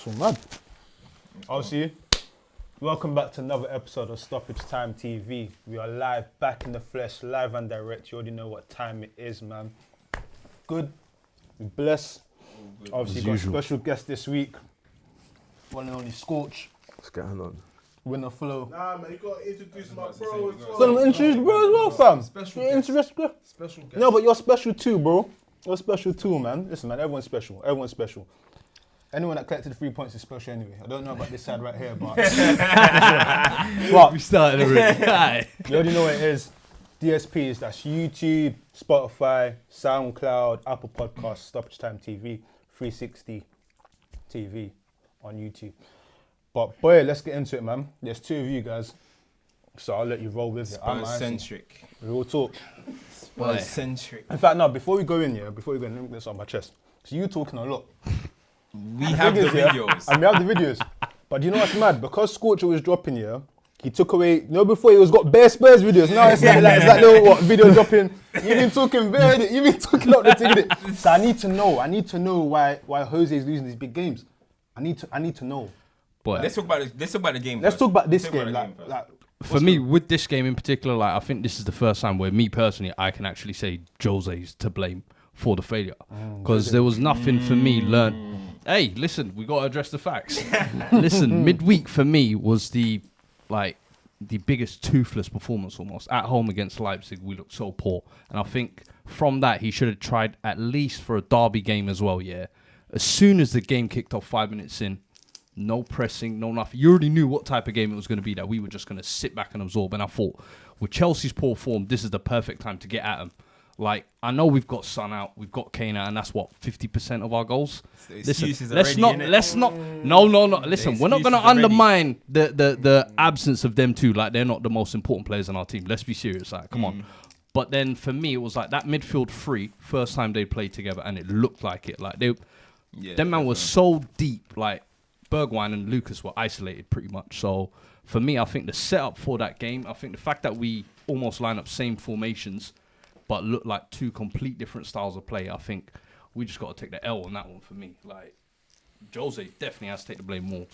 So mad. Obviously, welcome back to another episode of Stoppage Time TV. We are live, back in the flesh, live and direct. You already know what time it is, man. Good. We bless. Obviously, got a special guest this week. One and only Scorch. What's going on? Winner flow. Nah, man, you gotta introduce my bro as well. Gonna introduce bro as well, fam. Special You're guest. interested? Special guest. No, but you're special too, bro. You're special too, man. Listen, man, everyone's special. Everyone's special. Anyone that collected 3 points is special anyway. I don't know about this side right here, but... We started already. You already know what it is. DSPs, that's YouTube, Spotify, Soundcloud, Apple Podcasts, Stoppage Time TV, 360TV on YouTube. But boy, let's get into it, man. There's two of you guys, so I'll let you roll with it. Spurs-centric. We will talk. Spurs-centric. In fact, no, before we go in, let me get this on my chest. So you talking a lot. We have the videos. And we have the videos. But do you know what's mad? Because Scorcher was dropping here, he took away, before he was got bare Spurs videos. Now it's like little video dropping. You've been talking bare, you've been talking up the thing. So I need to know why Jose is losing these big games. I need to know. But Let's talk about the game. Let's talk about this Let's talk game. about the game Like, for me, with this game in particular, like I think this is the first time where me personally, I can actually say Jose's to blame for the failure. Because there was nothing for me learned. Hey, listen, we got to address the facts. Listen, midweek for me was the biggest toothless performance almost. At home against Leipzig, we looked so poor. And I think from that, he should have tried at least for a derby game as well, yeah. As soon as the game kicked off 5 minutes in, no pressing, no nothing. You already knew what type of game it was going to be, that we were just going to sit back and absorb. And I thought, with Chelsea's poor form, this is the perfect time to get at them. Like, I know we've got Son out, we've got Kane out, and that's what, 50% of our goals? Listen, let's not. No. Listen, we're not going to undermine the absence of them too. Like, they're not the most important players on our team. Let's be serious. Like, come on. But then for me, it was like that midfield three, first time they played together, and it looked like it. Like, them man was so deep. Like, Bergwijn and Lucas were isolated pretty much. So for me, I think the setup for that game, I think the fact that we almost line up same formations, but look like two complete different styles of play, I think we just got to take the L on that one for me. Like, Jose definitely has to take the blame more.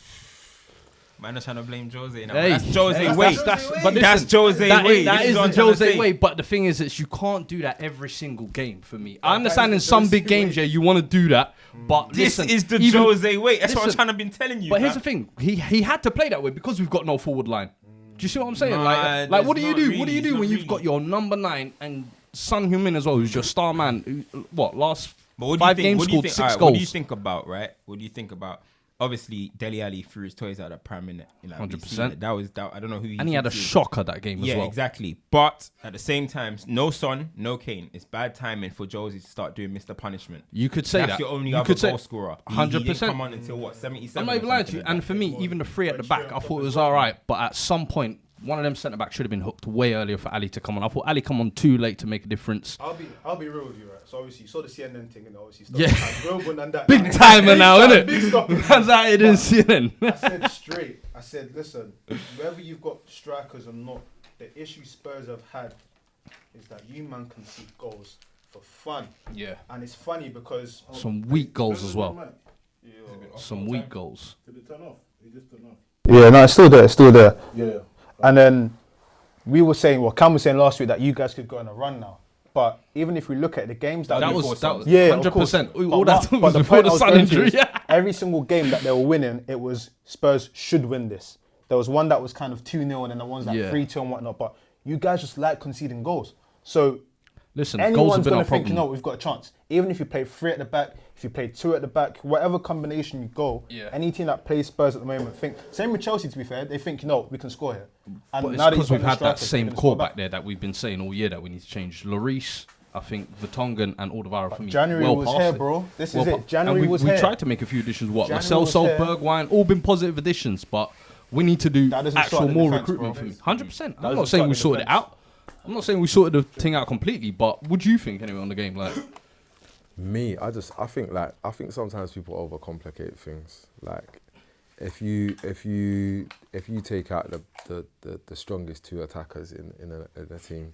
Man, I'm trying to blame Jose now. Hey, that's Jose way. But That's Jose way. That This is what the I'm trying to Jose say. way. But the thing is, you can't do that every single game for me. I understand in some big games, yeah, you want to do that. But This listen, is the even- Jose way. That's what I'm listen, trying to been telling you. But here's the thing: he had to play that way because we've got no forward line. Do you see what I'm saying? Nah, Like what do you there's do? not What do you really, do when it's you've not got your number 9 and Son Heung-min as well, who's your star man? Last But what do you 5 think, games what do you scored think, 6 alright, goals. What do you think about, right? What do you think about? Obviously, Dele Alli threw his toys out at prime minute. 100%. That was I don't know who. And he had a shocker that game as Yeah, well. exactly. But at the same time, no Son, no Kane. It's bad timing for Jose to start doing Mr. Punishment. You could say That's that. your only You other could say goal scorer. 100%. He didn't come on until what, 77? I'm not even or lying to something you. like And that. for me, even the 3 at the back, I thought it was all right. But at some point, one of them centre backs should have been hooked way earlier for Ali to come on. I thought Ali come on too late to make a difference. I'll be real with you, right? So obviously you saw the CNN thing, and obviously Yeah. Big timer now, innit? Big stuff. That's how it is, CNN. I said straight. I said, listen, whether you've got strikers or not, the issue Spurs have had is that you man concede goals for fun. Yeah. And it's funny because Some weak goals as well. yeah, Some weak goals. Did it turn off? It just turned off. no, it's still there. It's still there. Yeah. And then we were saying, Cam was saying last week that you guys could go on a run now. But even if we look at the games that was yeah, 100%. All that was the before point the I was Sun going to injury. is every single game that they were winning, it was Spurs should win this. There was one that was kind of 2-0 and then the ones that 3-2 and whatnot. But you guys just like conceding goals. So Listen, goals have anyone's been going our to think, problem. we've got a chance. Even if you play 3 at the back, if you play 2 at the back, whatever combination you go, any team that plays Spurs at the moment same with Chelsea, to be fair, they think, we can score here. And But it's now that because you've we've got had the that strikers, same they can core score back there that we've been saying all year that we need to change. Lloris, I think Vertonghen and Alderweireld for me. January was past here, it. bro. This is it. January and was we here. tried to make a few additions. Lo January Celso, was here. Bergwijn, all been positive additions, but we need to do That doesn't actual sort the more defense, recruitment bro. for me. 100%. I'm doesn't not saying sort we the sorted it defense. out. I'm not saying we sorted the thing out completely, but what do you think anyway on the game? Like, Me, I think sometimes people overcomplicate things. Like, if you take out the strongest 2 attackers in a team,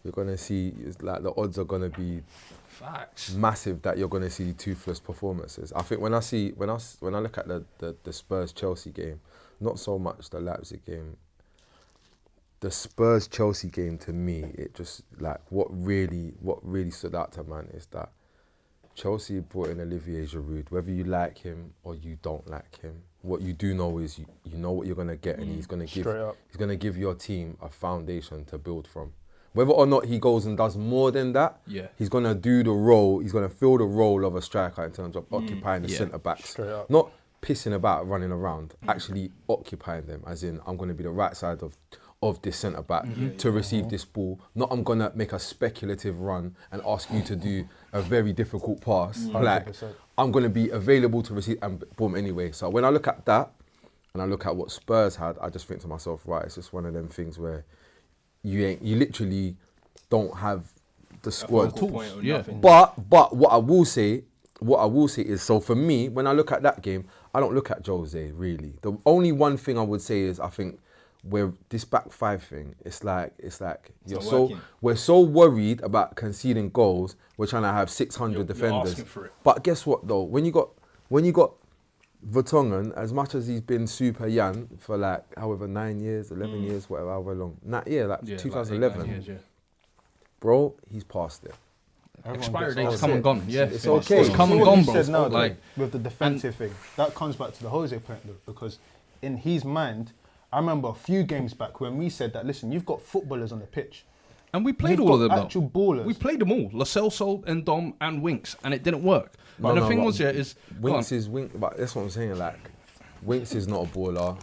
you're gonna see it's like the odds are gonna be Facts. massive that you're gonna see toothless performances. I think when I look at the Spurs Chelsea game, not so much the Leipzig game. The Spurs Chelsea game, to me, it just like what really stood out to man is that Chelsea brought in Olivier Giroud. Whether you like him or you don't like him, what you do know is you know what you're gonna get, and he's gonna give your team a foundation to build from. Whether or not he goes and does more than that, he's gonna do the role. He's gonna fill the role of a striker in terms of occupying the centre backs, not pissing about, running around. Actually occupying them, as in I'm gonna be the right side of this centre back to receive this ball. Not I'm gonna make a speculative run and ask you to do a very difficult pass. Like 100%. I'm gonna be available to receive and boom anyway. So when I look at that and I look at what Spurs had, I just think to myself, right, it's just one of them things where you literally don't have the squad. But what I will say is, so for me, when I look at that game, I don't look at Jose really. The only one thing I would say is I think where this back five thing, it's like we're so worried about conceding goals, we're trying to have 600 defenders. But guess what though? When you got Vertonghen, as much as he's been super young for like however 9 years, 11 years, whatever, however long. 2011. Like 8, 9 years, bro, he's past it. Expiry date's come and gone. Yeah, it's okay. It's come and gone, bro. Said now, like with the defensive thing, that comes back to the Jose point though, because in his mind, I remember a few games back when we said that, listen, you've got footballers on the pitch. And we played You've all of got them actual though. ballers. We played them all. Lo Celso, and Dom, and Winks, and it didn't work. And the thing was, Winks is Winks, but that's what I'm saying. Like, Winks is not a baller.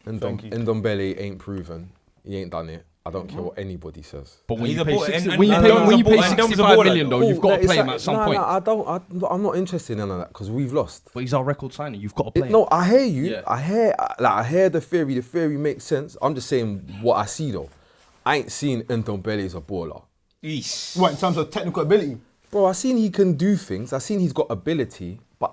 Ndombele ain't proven. He ain't done it. I don't care what anybody says. But when He's you a pay baller, when you pay and Dom's a 65 baller. million though, you've got to play him at some point. I'm not interested in none of that because we've lost. But he's our record signing. You've got to play him. No, I hear you. Yeah. I hear the theory. The theory makes sense. I'm just saying what I see though. I ain't seen Ndombele as a baller. What, in terms of technical ability? Bro, I seen he can do things. I seen he's got ability, but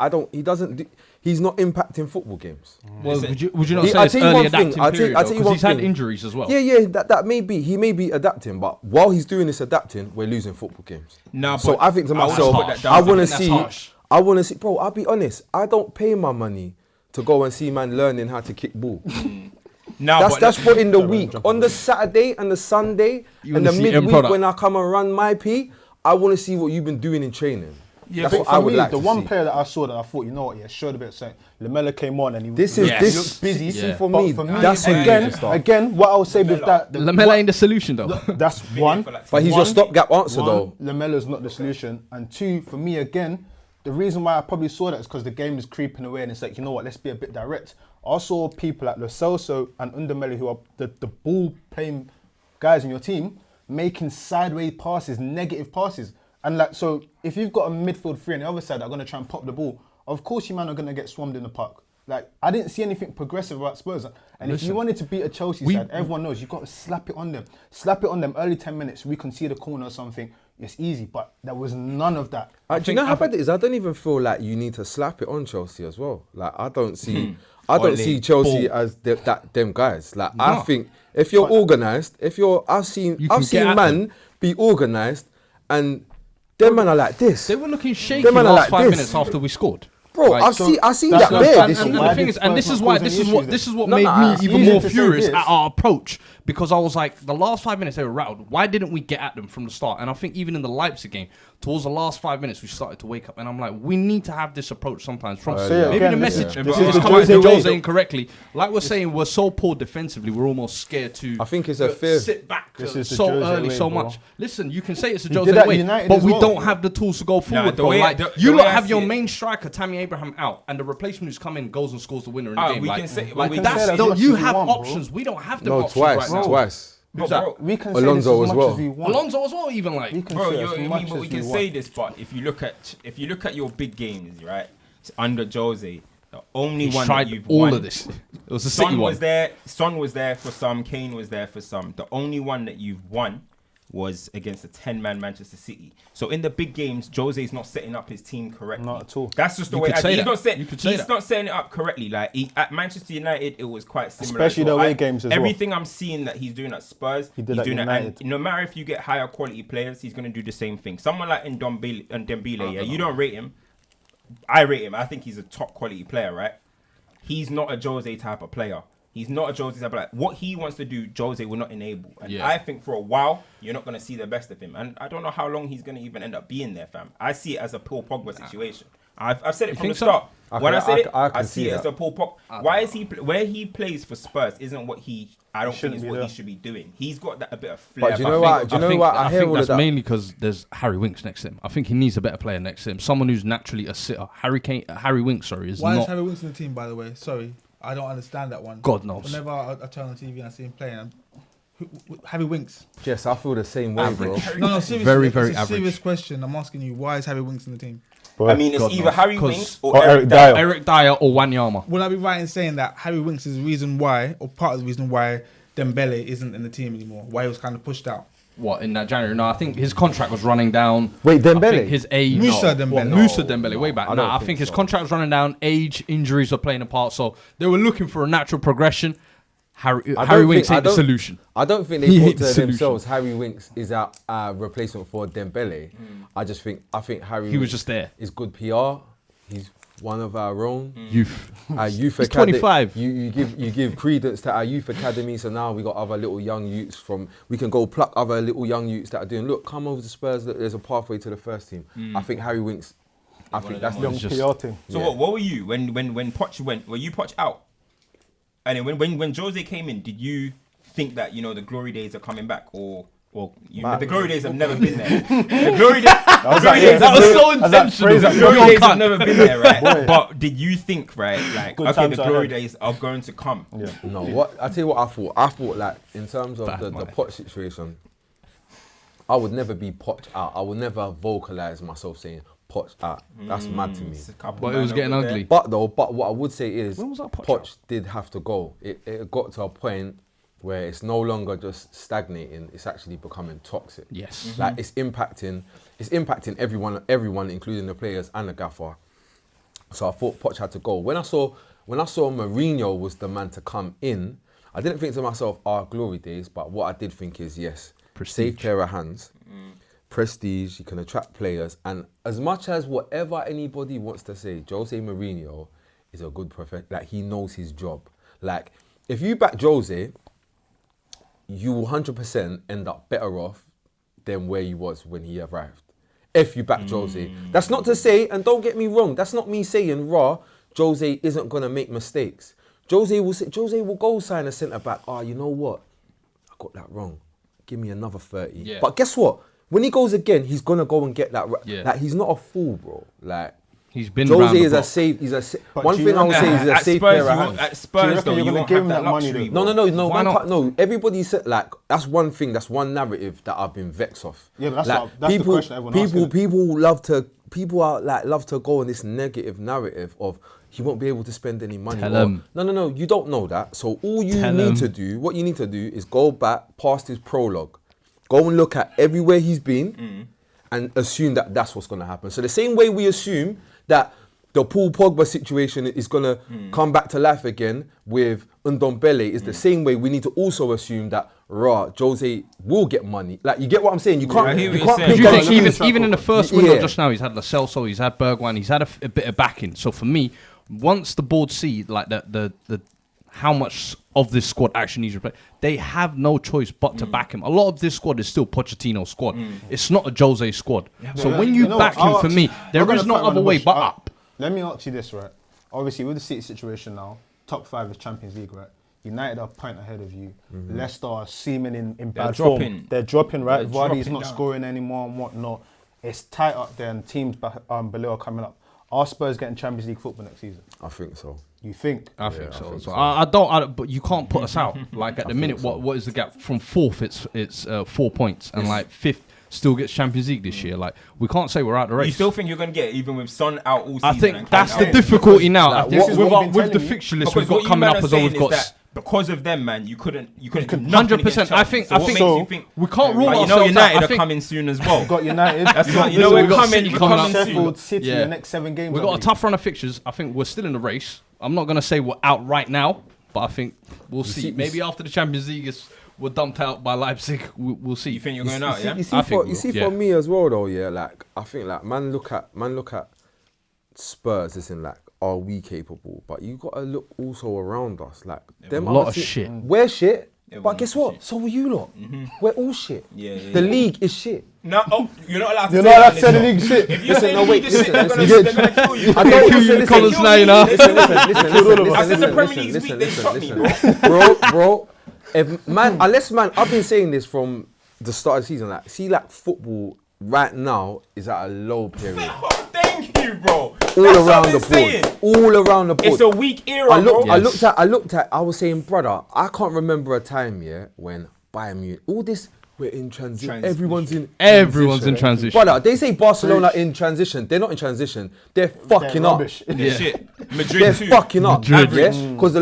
he's not impacting football games. Well, would you not say it's early adapting period? Because he's had injuries as well. Yeah, that may be. He may be adapting, but while he's doing this adapting, we're losing football games. So I think to myself, I want to see. Bro, I'll be honest. I don't pay my money to go and see man learning how to kick ball. That's what in the week. On the Saturday and the Sunday and the midweek when I come and run my P, I want to see what you've been doing in training. Yeah, that's what I would like to see. The one player that I saw that I thought, you know what, showed a bit of something. Lamella came on and he looked busy. See, for me, that's again, what I would say with that. Lamella ain't the solution though. That's one. But he's your stopgap answer though. Lamella's not the solution. And two, for me again, the reason why I probably saw that is because the game is creeping away and it's like, you know what, let's be a bit direct. I saw people like Lo Celso and Ndombele, who are the ball playing guys in your team, making sideways passes, negative passes. And like, so if you've got a midfield three on the other side that are going to try and pop the ball, of course you man are going to get swarmed in the park. Like, I didn't see anything progressive about Spurs. And if you wanted to beat a Chelsea side, everyone knows you've got to slap it on them. Slap it on them early 10 minutes. We can see the corner or something. It's easy, but there was none of that. Do you know how bad it is? I don't even feel like you need to slap it on Chelsea as well. Like, I don't see Chelsea as them guys. Like, I think if you're organised, I've seen man be organised and them man are like this. They were looking shaky last 5 minutes after we scored. Bro, like, I see that there. And the thing is, and this is what made me even more furious at our approach, because I was like, the last 5 minutes they were rattled. Why didn't we get at them from the start? And I think even in the Leipzig game, towards the last 5 minutes, we started to wake up. And I'm like, we need to have this approach sometimes. From maybe the message is coming to Jose incorrectly. Like we're saying, we're so poor defensively, we're almost scared to. I think it's a fear. Sit back so early, so much. Listen, you can say it's a Jose way, but we don't have the tools to go forward. You lot have your main striker, Tammy Abraham, out, and the replacement who's come in goes and scores the winner in the game. You have options. We don't have the options right now. Twice. We can Alonso say this as much as we want. Alonso as well, even like. We can say this, but if you look at your big games, right, under Jose, the only one that you've all won, of this. It was the City one. Son was there for some, Kane was there for some. The only one that you've won was against a 10-man Manchester City. So in the big games, Jose's not setting up his team correctly. Not at all. That's just the way. He's not setting it up correctly. Like at Manchester United, it was quite similar. Especially the away games as well. Everything I'm seeing that he's doing at Spurs, he's doing it. And no matter if you get higher quality players, he's going to do the same thing. Someone like Dembele, you don't rate him. I rate him. I think he's a top quality player, right? He's not a Jose type of player. He's not a Jose type of player. What he wants to do, Jose will not enable. And I think for a while, you're not going to see the best of him. And I don't know how long he's going to even end up being there, fam. I see it as a Paul Pogba situation. I've said it from the start. When I said it, I see it as a Paul Pogba. Why is he where he plays for Spurs isn't what he I don't think is what he should be doing. He's got that a bit of flair. But do you know what? I think that's mainly because there's Harry Winks next to him. I think he needs a better player next to him. Someone who's naturally a sitter. Harry Winks, is Why not. is Harry Winks in the team, by the way? Sorry, I don't understand that one. God knows. Whenever I turn on TV and I see him playing, Harry Winks. Yes, I feel the same way, bro. No, seriously. Very, it's very a average. serious question. I'm asking you, why is Harry Winks in the team? Boy, I mean, it's either Harry Winks or Eric Dyer. Eric Dyer or Wanyama. Would I be right in saying that Harry Winks is the reason why, or part of the reason why, Dembele isn't in the team anymore? Why he was kind of pushed out? What, in that January? No, I think his contract was running down. Wait, Dembele? I think his age. Musa Dembele. Musa Dembele, way back. I I think his contract was running down. Age, injuries were playing a part. So they were looking for a natural progression. Harry Winks ain't the solution. I don't think they thought to themselves Harry Winks is a replacement for Dembele. I think Harry He was just there. is good PR. He's one of our own Youth. Our youth He's academy. 25. You give credence to our youth academy. So now we got other little young youths we can go pluck other little young youths that are doing. Look, come over to Spurs. Look, there's a pathway to the first team. I think Harry Winks. I think that's Young PR team. So what were you when Poch went? Were you Poch out? And then when Jose came in, did you think that the glory days are coming back, or the glory days have never been there? The glory days. That was so intentional. The glory days have never been there, right? But did you think, right, like, Good okay, the times glory ahead. days are going to come? Yeah. No, what I tell you what I thought. I thought like in terms of the Poch situation, I would never be Poch out. I would never vocalize myself saying Poch out. That's mad to me. But it was getting ugly. But what I would say is When was that Poch Poch did have to go. It got to a point where it's no longer just stagnating. It's actually becoming toxic. Yes. Like it's impacting everyone, including the players and the gaffer. So I thought Poch had to go. When I saw Mourinho was the man to come in, I didn't think to myself, glory days. But what I did think is, yes, safe pair of hands, prestige. You can attract players, and as much as whatever anybody wants to say, Jose Mourinho is a good professional. Like he knows his job. Like if you back Jose, you will 100% end up better off than where you was when he arrived. If you back Jose. That's not to say, and don't get me wrong, that's not me saying Jose isn't gonna make mistakes. Jose will go sign a centre back. You know what? I got that wrong. Give me another 30. Yeah. But guess what? When he goes again, he's gonna go and get that. Yeah. Like he's not a fool, bro. Like He's been around Jose the is a block. safe. But One do you thing I would say is he's a at safe Spurs, pair of hands. at Spurs, though, you're you gonna won't give have him that that money, luxury. though? No. Why not? Everybody said like that's one thing. That's one narrative that I've been vexed off. Yeah, but like, that's the question everyone asks. People love to go on this negative narrative of he won't be able to spend any money. Tell him. No. You don't know that. So what you need to do is go back past his prologue, go and look at everywhere he's been, and assume that that's what's going to happen. So the same way we assume that the Paul Pogba situation is going to come back to life again with Ndombele is the same way we need to also assume that Jose will get money. Like, you get what I'm saying? You can't. I hear what You you're can't saying. pick Do you and think choose. even in the first window Yeah. just now, he's had Lo Celso, he's had Bergwijn, he's had a bit of backing. So for me, once the board see like the how much of this squad actually needs replaced, they have no choice but to back him. A lot of this squad is still Pochettino's squad. It's not a Jose squad. So when you back him, for me, there is no other way but up. Let me ask you this, right? Obviously, with the City situation now, top 5 is Champions League, right? United are a point ahead of you. Leicester are seeming in bad dropping. form. They're dropping, right? They're Vardy's dropping not down. scoring anymore and whatnot. It's tight up there, and teams below are coming up. Are Spurs getting Champions League football next season? I think so. You think? I think so. think So so. I don't. But you can't put us out. Like at the minute, so. what is the gap from fourth? It's 4 points, and like fifth still gets Champions League this year. Like we can't say we're out the race. You still think you're going to get it even with Son out all season? I think and that's Kane the out? difficulty now. Like, I think this is what we've been with the telling you. fixture list Because we've got what you coming man up are as well. saying We've got is that because of them, man, you couldn't do nothing 100%. I think so what makes you think we can't rule but ourselves United out. are coming soon as well. We've got United. That's what Listen, we're we've got coming. City We're coming coming up. soon. Sheffield City Yeah. the next 7 games. We've got a tough run of fixtures. I think we're still in the race. I'm not gonna say we're out right now, but I think we'll see. Maybe after the Champions League we're dumped out by Leipzig, we'll see. You think you're going out? Yeah. You see, I think you see yeah. for me as well though, yeah. Like I think like man look at Spurs as in like, are we capable? But you gotta look also around us. Like them a lot other of teams- shit. We're shit. Yeah, we're But guess what? shit. So are you lot. We're all shit. Yeah, The league is shit. No, you're not allowed to You're say not allowed that to say the on league this shit. show. If you say the league is shit, they're gonna kill you. I don't Listen, Collins now, you know. I said the Premier League's weak, they shot me, bro. bro. If man, unless man, I've been saying this from the start of the season. Like football right now is at a low period. Thank you, bro. All around the board. All around the board. It's a weak era, I bro. looked at. I was saying, brother, I can't remember a time when Bayern Munich, all this, we're in transition. Everyone's in transition. Brother, they say Barcelona in transition. They're not in transition. They're fucking up. rubbish. Shit. They're Madrid too. fucking up. Madrid. Yeah, because the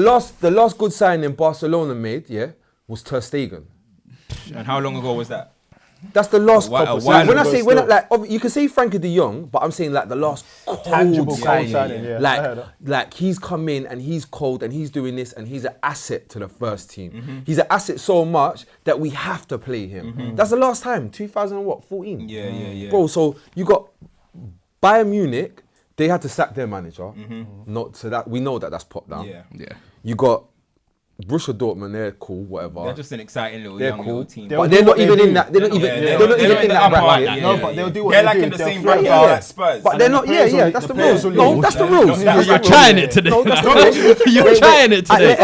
last good signing Barcelona made, was Ter Stegen. And how long ago was that? That's the last A while couple. Like, when I ago say still. you can say Frankie De Jong, but I'm saying like the last Tangible cold cold signing. signing, yeah. I heard that. Like he's come in and he's cold and he's doing this and he's an asset to the first team. He's an asset so much that we have to play him. That's the last time, 2014. Yeah. Bro, so you got Bayern Munich. They had to sack their manager. Not so that we know that's popped down. Yeah. You got Borussia Dortmund. They're cool, whatever. They're just an exciting little They're young cool. little team. They'll But do they're not what they even do. in that. They're not even. Yeah, They're not even in that bracket. No, but they'll do what They're they like do. in the They'll same throw bracket it out. like Spurs. But they're not. players Yeah, will- that's the the players rules. will No, leave. that's the No, rules. no, that's You're trying it today. No, that's the rules. You're trying it today.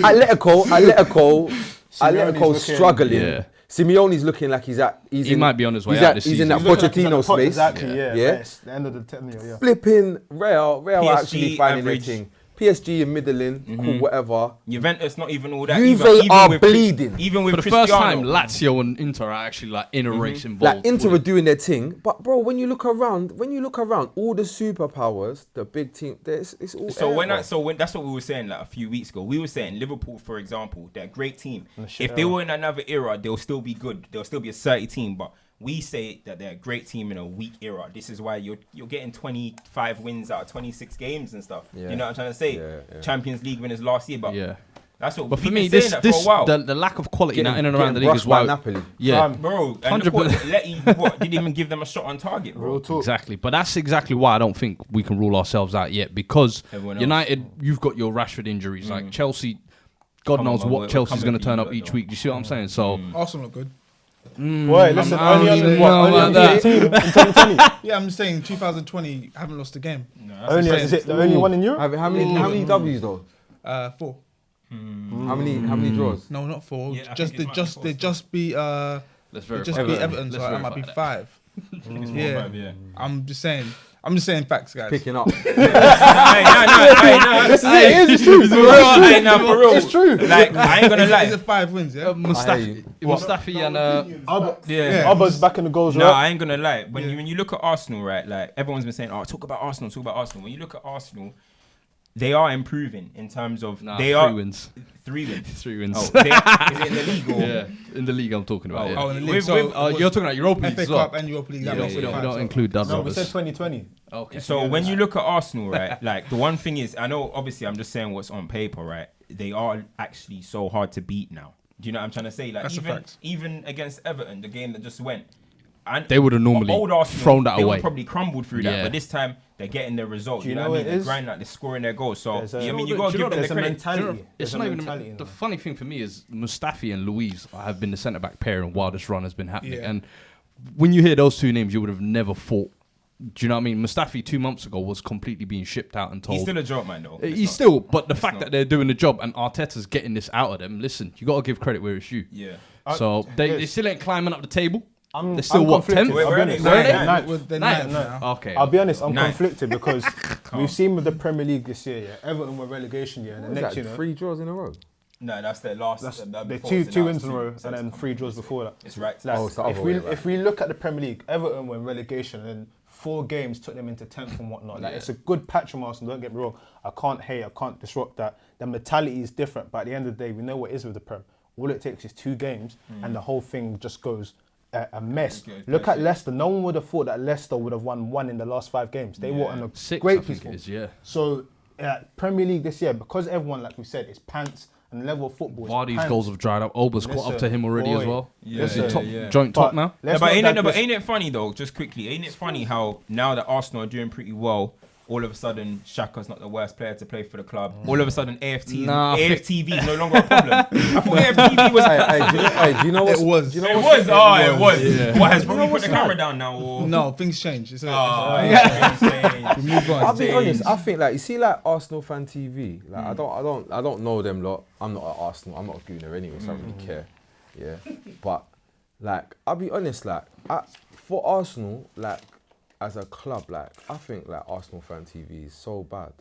Atletico Simeone's struggling. Yeah. Simeone's looking like he might be on his way he's out at- this He's season. in that He's looking like he's at Pochettino the pot, space. Exactly, yeah. Yeah. It's the end of the tenure, yeah. Flipping Real PSG actually finding their average. thing. PSG in middling, cool, whatever. Juventus, not even all that. Juve even are with bleeding. Even with For the first time, Cristiano. Lazio and Inter are actually like in a race involved. Like Inter fully. are doing their thing, but bro, when you look around, all the superpowers, the big team, it's all. So air, when bro. that's what we were saying like a few weeks ago. We were saying Liverpool, for example, they're a great team. shit If they era. were in another era, they'll still be good. They'll still be a 30 team. But we say that they're a great team in a weak era. This is why you're getting 25 wins out of 26 games and stuff. Yeah. You know what I'm trying to say? Yeah. Champions League winners last year, but Yeah. that's what. But for we've me, been this saying that for a while. the lack of quality now in and around the Getting league is brushed by why. Napoli. Yeah, Bro, and look what, 100%. didn't even give them a shot on target, bro. Real talk. Exactly, but that's exactly why I don't think we can rule ourselves out yet, because Everyone else. United, you've got your Rashford injuries, like Chelsea. God Come on, knows man, what we're Chelsea's coming going to for turn you, up each though. week. Do you see what I'm saying? So Arsenal look good. Boy, listen, I only don't on even what? know Only on about the team in 2020. Yeah, I'm just saying 2020 haven't lost a game. Only is it the only one in Europe? How many W's though? 4. How many draws? No, not 4. Yeah, I just think it's they just beat let's they verify. just beat Everton, so that might be 5. Yeah. Yeah. I'm just saying facts, guys. Picking up. It's true. For real. It's true. Like, I ain't gonna Is lie. it 5 wins, yeah? Mustafi and Yeah. Abba's back in the goals, No, right? I ain't gonna lie. When you look at Arsenal, right? Like everyone's been saying, "Oh, talk about Arsenal." When you look at Arsenal, they are improving in terms of they 3 are wins. 3 wins. 3 wins. Oh, is it in the league or? Yeah, in the league I'm talking about. yeah. Oh, in the league. With- So with- it was You're talking about Europa League FA as well. Cup and Europa League. That Yeah, makes we it don't 5. include that. No, we said 2020. Okay. So when you look at Arsenal, right? Like the one thing is, I know obviously I'm just saying what's on paper, right? They are actually so hard to beat now. Do you know what I'm trying to say? Like That's a fact. even against Everton, the game that just went. And They would have normally old Arsenal, thrown that they away. would probably crumbled through Yeah. that, but this time they're getting their results. Do You you know know what I mean? what it They're is? grinding out, they're scoring their goals. So There's a- I mean, Do you got to you know give them the There's a credit. mentality. It's There's a not even mentality in the that. funny thing for me is Mustafi and Luiz have been the centre back pairing while this run has been happening. Yeah. And when you hear those two names, you would have never thought. Do you know what I mean? Mustafi 2 months ago was completely being shipped out and told. He's still a joke, man, though. He's still, but the fact that they're doing the job and Arteta's getting this out of them, listen, you got to give credit where it's due. Yeah. So they yes. still ain't climbing up the table. I'm They're still what, conflicted. 10th? Where I'll be are honest. they? Where are they? Ninth. They're Ninth. ninth now. Okay. I'll be honest, I'm Ninth. conflicted because we've seen with the Premier League this year, yeah, Everton were relegation year, and the What was next that, year, 3 draws in a row? No, that's their last. that's before the it's two announced wins in a row, so and it's then 3 draws before that. It's right. Like, Oh, it's the other if way we around. if we look at the Premier League, Everton were in relegation, and 4 games took them into 10th and whatnot. Like it's a good patch from Arsenal. Don't get me wrong. I can't hate. I can't disrupt that. The mentality is different. But at the end of the day, we know what it is with the Prem. All it takes is 2 games, and the whole thing just goes a mess. Look at Leicester. No one would have thought that Leicester would have won 1 in the last 5 games. They were on a 6, great I think piece. it is, yeah. So Premier League this year, because everyone, like we said, is pants and the level of football. Vardy's goals have dried up. Oba's caught up to him already as well. Joint top now. But ain't it funny though? Just quickly, ain't it funny how now that Arsenal are doing pretty well, all of a sudden Xhaka's not the worst player to play for the club. All of a sudden AFTV is no longer a problem. I thought AFTV was. Do you know what? It was. It was. It was. Yeah. What has Robbie put the camera down now? Or? No, things change. It's Things change. move on. I'll be honest. I think like you see like Arsenal fan TV. Like I don't know them lot. I'm not at Arsenal. I'm not a gooner anyway, so I don't really care. Yeah, but like I'll be honest. Like for Arsenal, like as a club, like I think like Arsenal fan TV is so bad.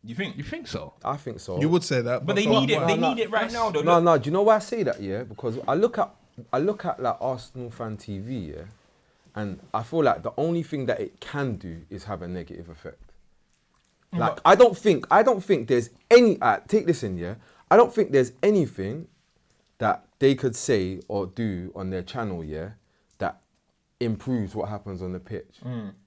You think? You think so? I think so. You would say that, But they need it. They need it right now, though. No. Do you know why I say that? Yeah, because I look at like Arsenal fan TV, yeah, and I feel like the only thing that it can do is have a negative effect. Like I don't think there's any. Take this in, yeah. I don't think there's anything that they could say or do on their channel, yeah, that improves what happens on the pitch.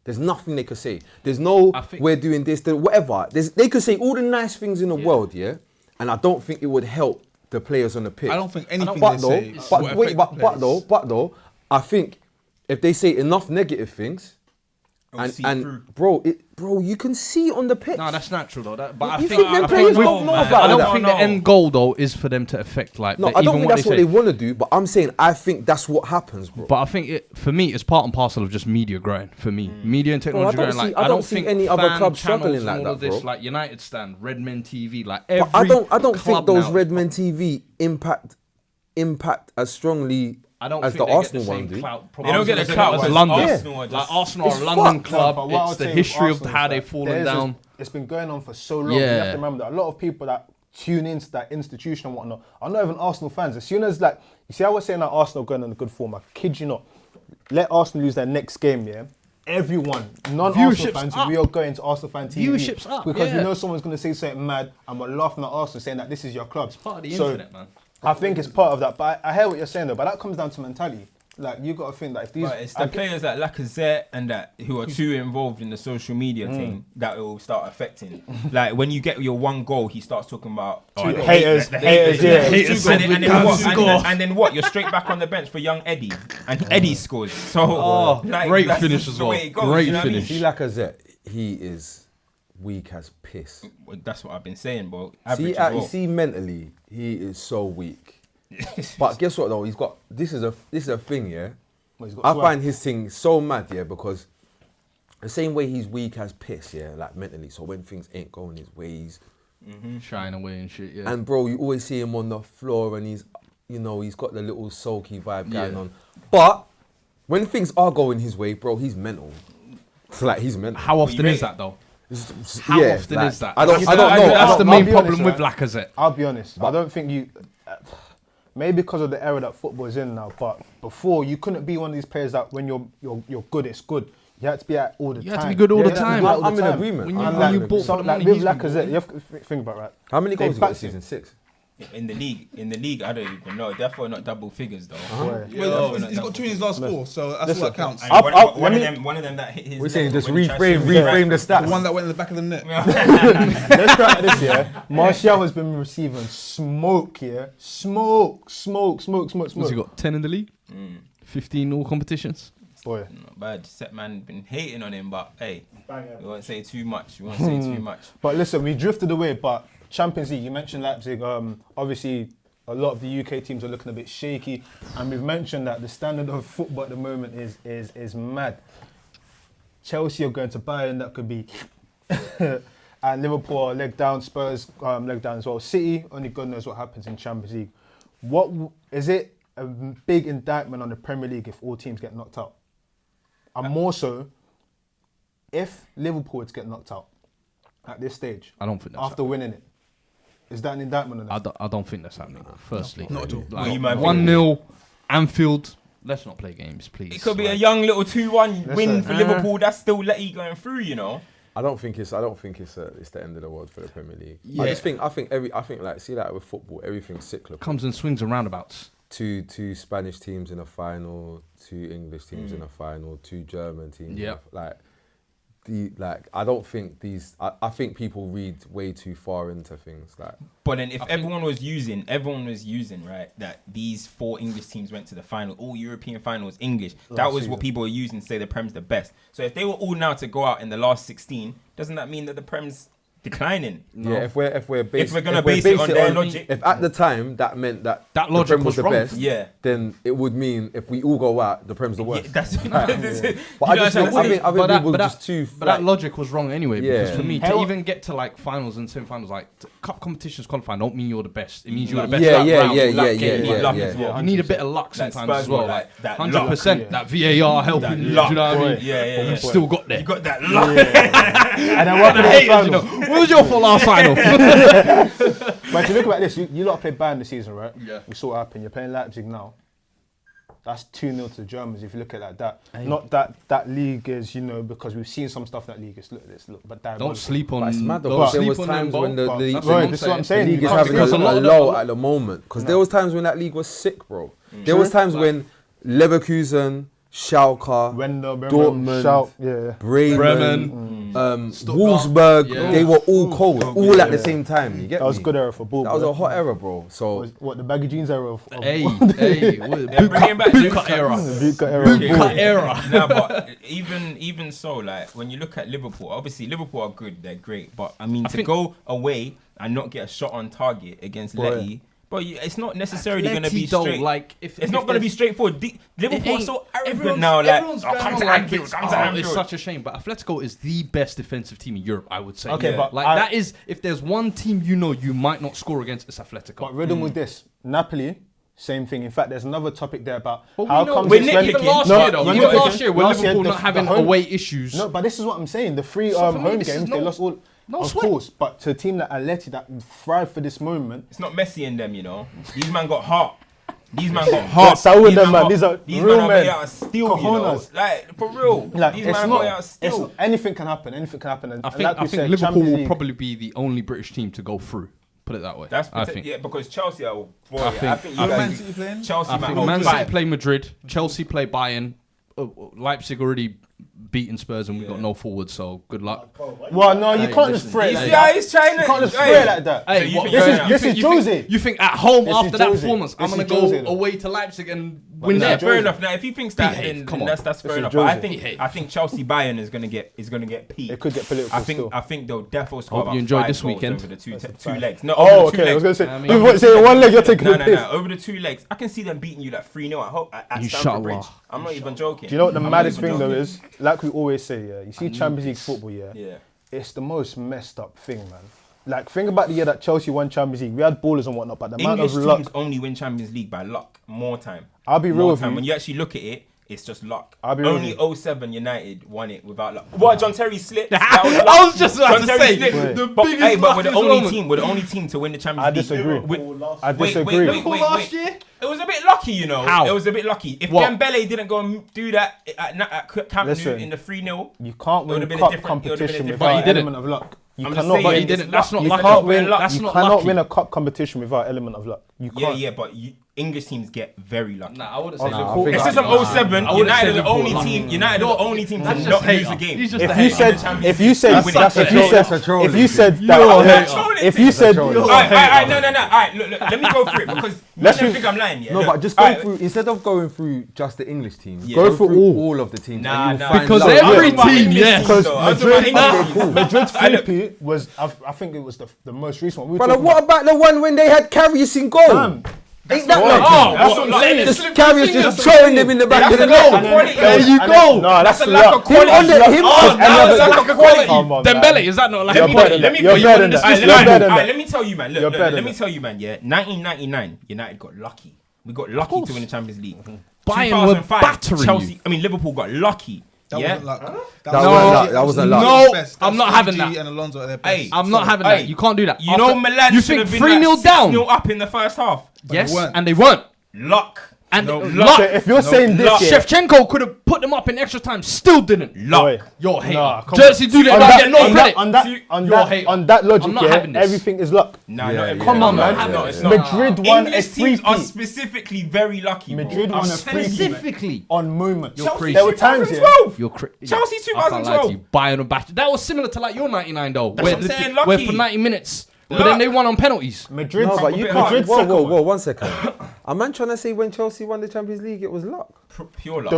There's nothing they could say. There's no we're doing this, whatever. They could say all the nice things in the world, yeah, and I don't think it would help the players on the pitch. I don't think anything they say. But though, I think if they say enough negative things, and bro, you can see on the pitch. No, that's natural though. But you think them players don't know about I don't that? think the end goal though is for them to affect like. No, I don't think that's what they want to do. But I'm saying I think that's what happens, bro. But I think for me, it's part and parcel of just media growing. For me, media and technology growing. Like I don't see any other club struggling like that, bro. Like United Stand, Redmen TV, like every. But I don't think those Redmen TV impact as strongly. As the Arsenal one do. They don't get the clout as as London. Arsenal. Like Arsenal are a London club. It's the history of how they've fallen down. It's been going on for so long. You have to remember that a lot of people that tune into that institution and whatnot are not even Arsenal fans. As soon as you see, I was saying that Arsenal going on a good form. I kid you not. Let Arsenal lose their next game, yeah. Everyone, non-Arsenal fans, we are going to Arsenal fan TV. Viewership's up, because we know someone's going to say something mad, and we're laughing at Arsenal saying that this is your club. It's part of the internet, man. I think it's part of that, but I hear what you're saying though. But that comes down to mentality. Like you got to think that if these, it's the players like Lacazette and that who are too involved in the social media thing that will start affecting. Like when you get your 1 goal, he starts talking about the haters, and then what? You're straight back on the bench for young Eddie, and Eddie scores. So great finish as well. Great finish. See Lacazette, he is weak as piss. That's what I've been saying, bro. You see, mentally, he is so weak. But guess what though? He's got this is a thing, yeah. I find his thing so mad, yeah, because the same way he's weak as piss, yeah, like mentally. So when things ain't going his way, he's shying away and shit, yeah. And bro, you always see him on the floor, and he's got the little sulky vibe going on. But when things are going his way, bro, he's mental. Like he's mental. How often is that though? How often is that? I don't know. That's the main problem with Lacazette. I'll be honest. I don't think you. Maybe because of the era that football is in now, but before you couldn't be one of these players that when you're good, it's good. You had to be at all the time. You had to be good all the time. I'm in agreement. When you bought for the money, with Lacazette, you have to think about that. How many goals he got this season? 6. In the league, I don't even know. Definitely not double figures though. Well, he's got 2 in his last 4, so that's what counts. One of them that hit his. We're saying just reframe the stats. The one that went in the back of the net. Let's try this year. Martial has been receiving smoke here. Smoke. What's he got? 10 in the league? 15 all competitions? Boy. Not bad. Set man been hating on him, but hey, we won't say too much. But listen, we drifted away, but Champions League, you mentioned Leipzig. Obviously, a lot of the UK teams are looking a bit shaky, and we've mentioned that the standard of football at the moment is mad. Chelsea are going to Bayern, that could be, and Liverpool are leg down. Spurs leg down as well. City, only God knows what happens in Champions League. What is it? A big indictment on the Premier League if all teams get knocked out, and more so if Liverpool would get knocked out at this stage. I don't think that's after winning it. Is that an indictment on them? I don't think that's happening. Firstly, not at all. Like, 1-0, Anfield, let's not play games, please. It could be a young little 2-1 win for Liverpool. That's still Letty going through, you know. I don't think it's the end of the world for the Premier League. Yeah. I think like see like with football, everything's cyclical. Comes in swings and roundabouts. Two Spanish teams in a final, 2 English teams in a final, 2 German teams. Yeah. I don't think these. I think people read way too far into things. Like, but then if everyone was using right that these 4 English teams went to the final, all European finals English. That was what people were using to say the Prem's the best. So if they were all now to go out in the last 16, doesn't that mean that the Prem's declining? No. Yeah, if we're gonna base it on their logic, if at the time that meant that logic the Prem was the wrong. best, then it would mean if we all go out, the Prem's the worst. Yeah, that's But I think people just too. But that logic was wrong anyway. Yeah. Because for me, to even get to like finals and semi-finals, like cup competitions qualifying, don't mean you're the best. It means you're the best. Yeah. You need a bit of luck sometimes as well. Like 100%. That VAR helping you. Do you know what I mean? Yeah. You still got there. You got that luck. And then what Haters, you know. What was your last final? But if you look at this, you lot played Bayern this season, right? Yeah. We saw what happened. You're playing Leipzig now. That's 2-0 to the Germans if you look at it like that. Not that league is, because we've seen some stuff in that league. But don't sleep on. But it's mad though. Don't There sleep was on times them, when the this is what I'm saying. league is You can't having think a of low at the moment. Because there was times when that league was sick, bro. There was times when Leverkusen, Schalke, Dortmund, Bremen, Wolfsburg, they were all cold, all at the same time. You get That was me? good era for ball. That was a hot era, bro. So What the baggy jeans era of Hey, bringing back bootcut era. bootcut era. No, but even so, like when you look at Liverpool, obviously Liverpool are good, they're great, but I mean to go away and not get a shot on target against Letty. But it's not necessarily going to be straight. Like, it's not going to be straightforward. Liverpool are so arrogant now. Like, come to Anfield, come to Anfield. It's such a shame. But Atletico is the best defensive team in Europe, I would say. Okay, but that is, if there's one team you might not score against, it's Atletico. But rhythm with this, Napoli. Same thing. In fact, there's another topic there about how come even last year with Liverpool not having away issues. No, but this is what I'm saying. The 3 home games, they lost all. Of course, but to a team like Atleti that thrive for this moment. It's not Messi in them, These man got heart. These man got heart. These are real men. Out of steel, Like, for real. Like, these man got out of steel. Anything can happen. And I think Liverpool will probably be the only British team to go through. Put it that way. I think. Yeah, because Chelsea are. Boy, I think Man City playing? Chelsea. I think Man City play Madrid. Chelsea play Bayern. Leipzig already beaten Spurs and we got no forward, so good luck. Well, no, you can't just fret. You see how he's trying to. You can't just fret like that. Hey, this is Jose. You think at home after that performance, I'm gonna go away to Leipzig and win there? Fair enough. Now, if he thinks that, then that's fair enough. But I think Chelsea Bayern is gonna get peaked. It could get political. I think they'll definitely score. Hope you enjoyed this weekend over the two legs. No, oh, okay. I was gonna say, you say one leg, you're taking the piss. No. Over the 2 legs, I can see them beating you like 3-0 at Stamford Bridge. I'm not even joking. Do you know what the maddest thing though is? Like we always say, you see Champions League football, it's the most messed up thing, man. Like, think about the year that Chelsea won Champions League. We had ballers and whatnot, but the amount of luck. English teams only win Champions League by luck. More time. I'll be real with you. When you actually look at it, it's just luck. Only 07 United won it without luck. What, John Terry slipped? I was just about to say but we're the only team to win the Champions League. I disagree. Wait. Last year? It was a bit lucky, How? It was a bit lucky. If Dembele didn't go and do that at Camp Nou in the 3-0, you can't win a cup competition without an element of luck. You cannot. But he didn't. That's not luck. You cannot win a cup competition without an element of luck. You can't. Yeah, but English teams get very lucky. Nah, I wouldn't say This is from 07. United are the only team. United are the only team to not lose a game. If you said no. Alright, look. Let me go through it because I don't think I'm lying. No, but just go through instead of going through just the English teams. Go through all of the teams. Because every team, because Madrid's 3-peat was, I think it was the most recent one. But what about the one when they had Karius in goal? Ain't that lucky? That's what I'm saying. Karius just throwing them in the back of the goal. There you go. No, that's a lack of quality. That's a lack of quality. Dembele, is that not like? Let me tell you, man. Let me tell you, man. Yeah, 1999, United got lucky. We got lucky to win the Champions League. Bayern were battering Chelsea. I mean, Liverpool got lucky. That wasn't luck. No, I'm not having that. And Alonso are their best. I'm not having that. You can't do that. Milan you think 3-0 down? up in the first half. Yes, and they weren't. Luck. And No, luck. So if you're saying this, luck. yeah, Shevchenko could have put them up in extra time, still didn't. Boy, You're hating. Nah, come Jersey do that. on Don't that, get no on that, credit. on that, on that logic, I'm not yeah, having this. everything is luck. Nah, Yeah, not yeah. every- Come on, no, man. no, it's not. Madrid won a English free teams are peat specifically very lucky. bro. Madrid I'm won a telling free you, man. Specifically. on moments. You're crazy. There were times, yeah. 2012. You're Chelsea I can't lie to 2012. you. Bayern and Bash. That was similar to like your 99 though. That's what I'm saying, lucky. Where for 90 minutes. But then they won on penalties. Madrid, No, but you bit can't. hard. Whoa, 1 second. A man trying to say when Chelsea won the Champions League, it was luck. Pure luck.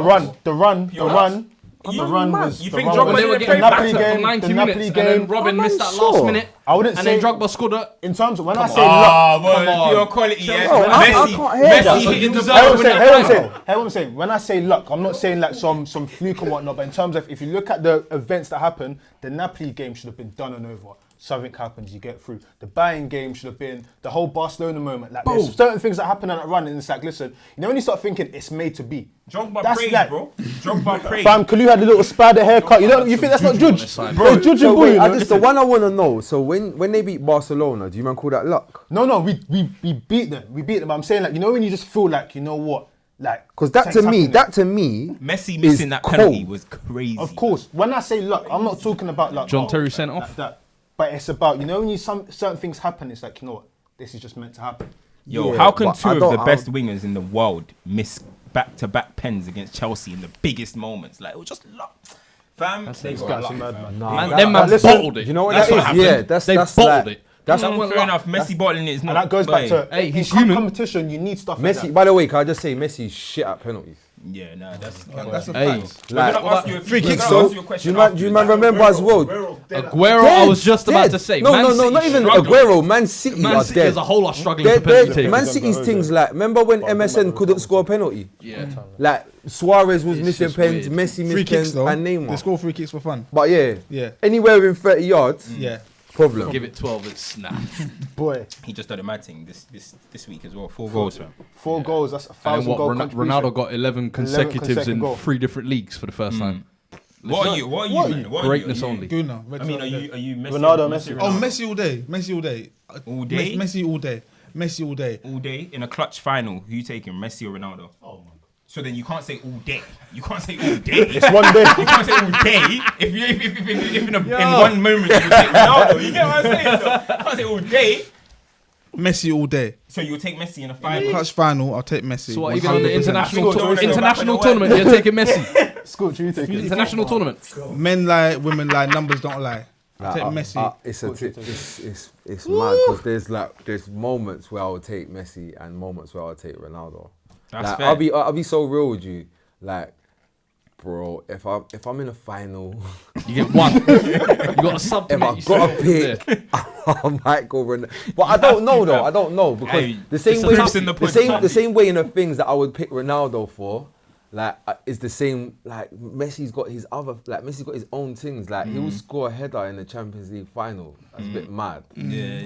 the run Pure luck. was You the think run Drogba was- When they were didn't getting play back Napoli for game, 90 the minutes, Napoli and then game. Robin missed that sure. last minute. I wouldn't And say then Drogba scored a... in terms of when I say luck. Ah, but Come on. pure quality, yeah. Oh, I can't hear that. Messi So hitting you the deserve Hey, to what win I'm that saying, final. what I'm saying. When I say luck, I'm not saying like some fluke and whatnot, but in terms of if you look at the events that happened, the Napoli game should have been done and over. Something happens, you get through. The Bayern game should have been the whole Barcelona moment. Like there's certain things that happen on that run, and it's like, listen, you know when you start thinking it's made to be. Drogba That's praised, like- bro. Drogba praised. Fam, Kalu had a little spider haircut. You think that's not judge? Bro, judge So and wait, boy. the one I want to know. So when they beat Barcelona, do you man call that luck? No, we beat them. We beat them. I'm saying like, you know when you just feel like, you know what, like Because that to me, Messi is missing that penalty cold. was crazy. Of course, when I say luck, I'm not talking about like John Terry sent off. like that. But it's about, you know, when certain things happen, it's like, you know what, this is just meant to happen. Yo, Yeah, how can but two I of don't- the best wingers in the world miss back-to-back pens against Chelsea in the biggest moments? Like, it was just luck. Fam, they got guy's luck, a fam. madman. Nah, Them man listen, bottled it. You know what That's that what is? happened. Yeah, that's They that's bottled like, it. that's Fair enough. Messi bottling it is not. And that goes back to, Hey, in he's human. competition, you need stuff like Messi. that. By the way, can I just say Messi's shit at penalties? Yeah, nah, that's That's a Hey. fact. We're gonna ask you a free we're kicks, gonna So, ask you a do question you man afterwards. remember as well? Aguero, I was just about to say. No, Man City not even struggling. Aguero. Man City Man are City dead. as a whole are struggling They're for penalty dead. taking. Man City's things like, remember when MSN couldn't score a penalty? Yeah. Like Suarez was It's missing just pens, weird. Messi Free missed kicks pens, though. and They Neymar. score free kicks for fun. But yeah, Yeah. anywhere within 30 yards, Yeah. problem. Give it 12, it's nah. Boy, He just done a mad thing this week as well. 4 goals, fam. 4 goals, that's a And then 1,000 what? goal contribution. Ronaldo got 11 consecutives in consecutive goal. 3 different leagues for the first time. What are you, man? What are Greatness you? only. Guna. I mean, are you Messi? Ronaldo, Messi. Oh, Messi all day. Messi all day. All day? Messi all day. Messi all day. All day in a clutch final. Who you taking, Messi or Ronaldo? Oh my. So then you can't say all day. You can't say all day. It's one day. You can't say all day. If in one moment you would take Ronaldo, you get what I'm saying? Though? You can't say all day. Messi all day. So you'll take Messi in a final. Clutch final, I'll take Messi. So what, even on the 100%. international tournament, you're taking Messi? Scorcher, you take it. International tournament. Men lie, women lie, numbers don't lie. I'll take Like, Messi. It's mad because there's moments where I would take Messi and moments where I would take Ronaldo. That's Like, fair. I'll be so real with you, like, bro. If I'm in a final, You get one. You got a sub to if make I've you got a say- pick, I might go Ronaldo. But I don't know though. I don't know because Hey, the same it's way, proofs in the the same way in the things that I would pick Ronaldo for. Like is the same. Like Messi's got his other. Like Messi's got his own things. Like he will score a header in the Champions League final. That's a bit mad.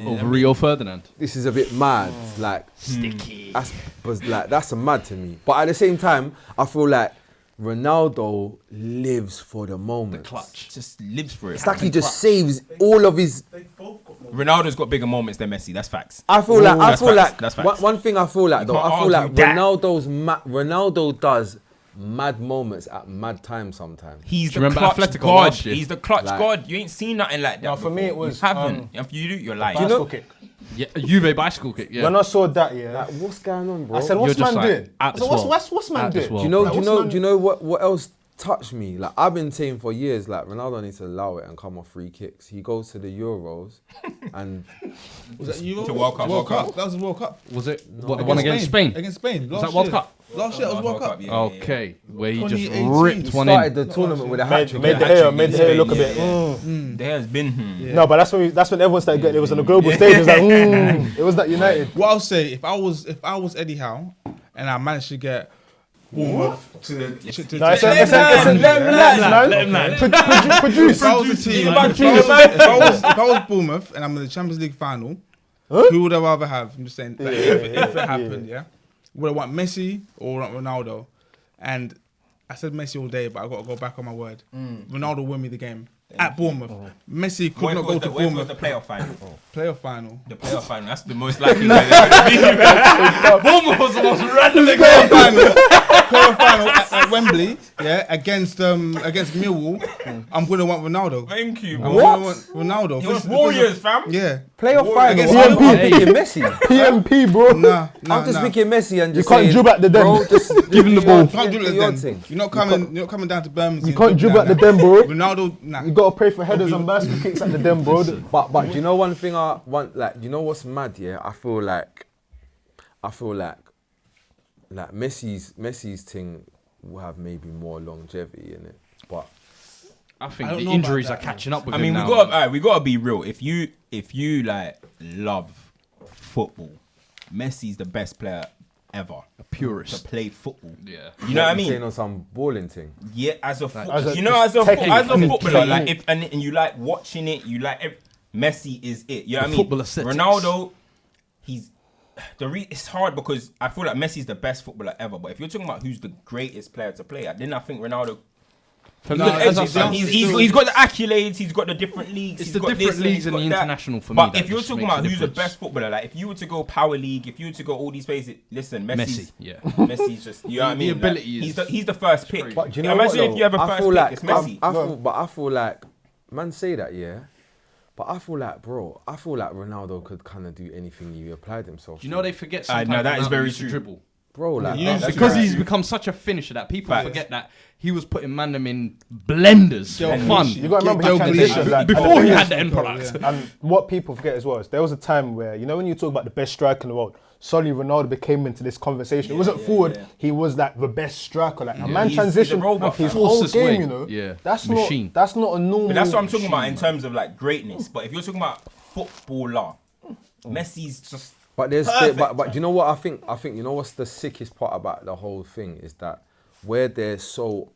Over Rio Ferdinand. This is a bit mad. Like Sticky. that's a mad to me. But at the same time, I feel like Ronaldo lives for the moment. Clutch. Just lives for it. It's like he just saves all of his. Ronaldo's got bigger moments than Messi. That's facts. I feel like That's facts, that's facts. one thing I feel like though. can't I feel like argue that. Ronaldo does mad moments at mad times sometimes. He's Do the you remember clutch Atletico God. last year? He's the clutch Like- God. You ain't seen nothing like that. No, for me before. it was, You haven't. If you do, you're lying. Bicycle kick. Yeah, Juve bicycle kick. Yeah. When I saw that, yeah, Like, what's going on, bro? I said, what's You're man just like, doing? I at said, this world. what's man At this doing? world. Do you know? Like, Do you what's know? man- Do you know what else touched me? Like I've been saying for years, like Ronaldo needs to allow it and come off free kicks. He goes to the Euros, and Was that Euro? To World Cup, World Cup. That was the World Cup. Was it what, the one against Spain. Spain? Against Spain. Was that World Cup? Last year it was World Cup. yeah. Okay, where he just 2018. ripped he one started in. the tournament with a hat Made trick. the hair look a bit. There has been. No, but that's when everyone started getting. It was on the global stage. It was like, it was that United. What I'll say, if I was Eddie Howe and I managed to get Bournemouth to No, it's let him relax, man. Produce. If I was a team, if I was Bournemouth and I'm in the Champions League final, who would I rather have? I'm just saying, like, if it happened, yeah. Would I want Messi or Ronaldo? And I said Messi all day, but I got to go back on my word. Ronaldo win me the game. at Bournemouth. Messi could not go to When was Bournemouth. the playoff final? Playoff final. The playoff final. That's the most likely way they're going to be. Bournemouth was the most random thing. Playoff final at Wembley, yeah, against Millwall. I'm gonna want Ronaldo. Thank you, I'm bro. gonna want Ronaldo. It was Warriors, fam. Yeah. Playoff final. Against I'm Liverpool. picking Messi. PMP, bro. Nah. I'm just picking Messi and You just can't saying, dribble at the bro, den. just Give him the ball. You can't dribble your at thing. them. You're not coming down to Birmingham. You can't dribble at the den, bro. Ronaldo, nah. You gotta pray for headers and basket kicks at the den, bro. But do you know one thing I want? Like, you know what's mad? Yeah, I feel like Messi's thing will have maybe more longevity in it, but I think I don't the know injuries about are that, catching up with I him mean, now. we gotta be real. If you like love football, Messi's the best player ever A purist. to play football. Yeah. You know what I saying mean? on some balling thing. Yeah, as a as a footballer, technique. like if and you like watching it, you like Messi is it. You know what I mean? football aesthetics. Ronaldo, it's hard because I feel like Messi's the best footballer ever. But if you're talking about who's the greatest player to play at, then I think Ronaldo. For He's me, got as I edges, said, man. He's got the accolades. He's got the different leagues. It's he's the got different this, leagues he's and got the that. international for me But that if you're just talking makes about a who's the difference. best footballer, like if you were to go power league, if you were to go all these places, listen, Messi's, Messi, yeah. Messi's just you know what I The mean. ability Like, is he's the first pick. But do you know Imagine what, if you have a though? first I feel pick, like it's Messi. I feel like man say that, yeah. But I feel like, bro, Ronaldo could kind of do anything he applied himself. Do you know they forget sometimes no, that is Ronaldo very used to true. dribble? bro, like Yeah, that's Because right. he's become such a finisher that people Facts. forget that he was putting them in blenders Yo, for fun. You got to remember Yo, he Grealish, transitioned. Like, Before and he the had thing the end is- product. And what people forget as well is there was a time where, you know, when you talk about the best striker in the world, suddenly Ronaldo became into this conversation. It wasn't forward, he was like the best striker. Like a man He's a transitioned robot, his fam. whole Forces game, way. you know. Yeah. That's Machine. not a normal. But that's what I'm talking about in terms of like greatness. But if you're talking about footballer, Messi's just. But there's Perfect, but do you know what I think you know what's the sickest part about the whole thing is that where they're so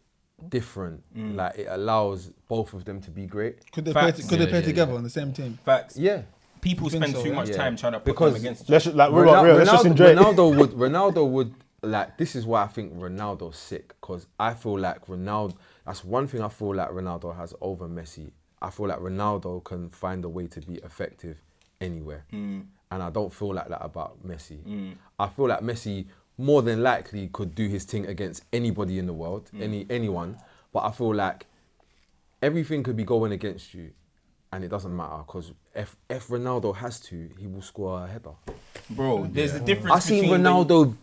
different, like it allows both of them to be great. Could they Facts. play together on the same team? Facts. Yeah. People think spend so, too yeah? much Yeah. time trying to put Because them against. Let's like we're not real. Let's just enjoy it. Ronaldo would like this is why I think Ronaldo's sick because I feel like Ronaldo. That's one thing I feel like Ronaldo has over Messi. I feel like Ronaldo can find a way to be effective anywhere, and I don't feel like that about Messi. I feel like Messi more than likely could do his thing against anybody in the world, anyone. But I feel like everything could be going against you, and it doesn't matter because if Ronaldo has to, he will score a header. Bro, there's a difference. I've seen between Ronaldo.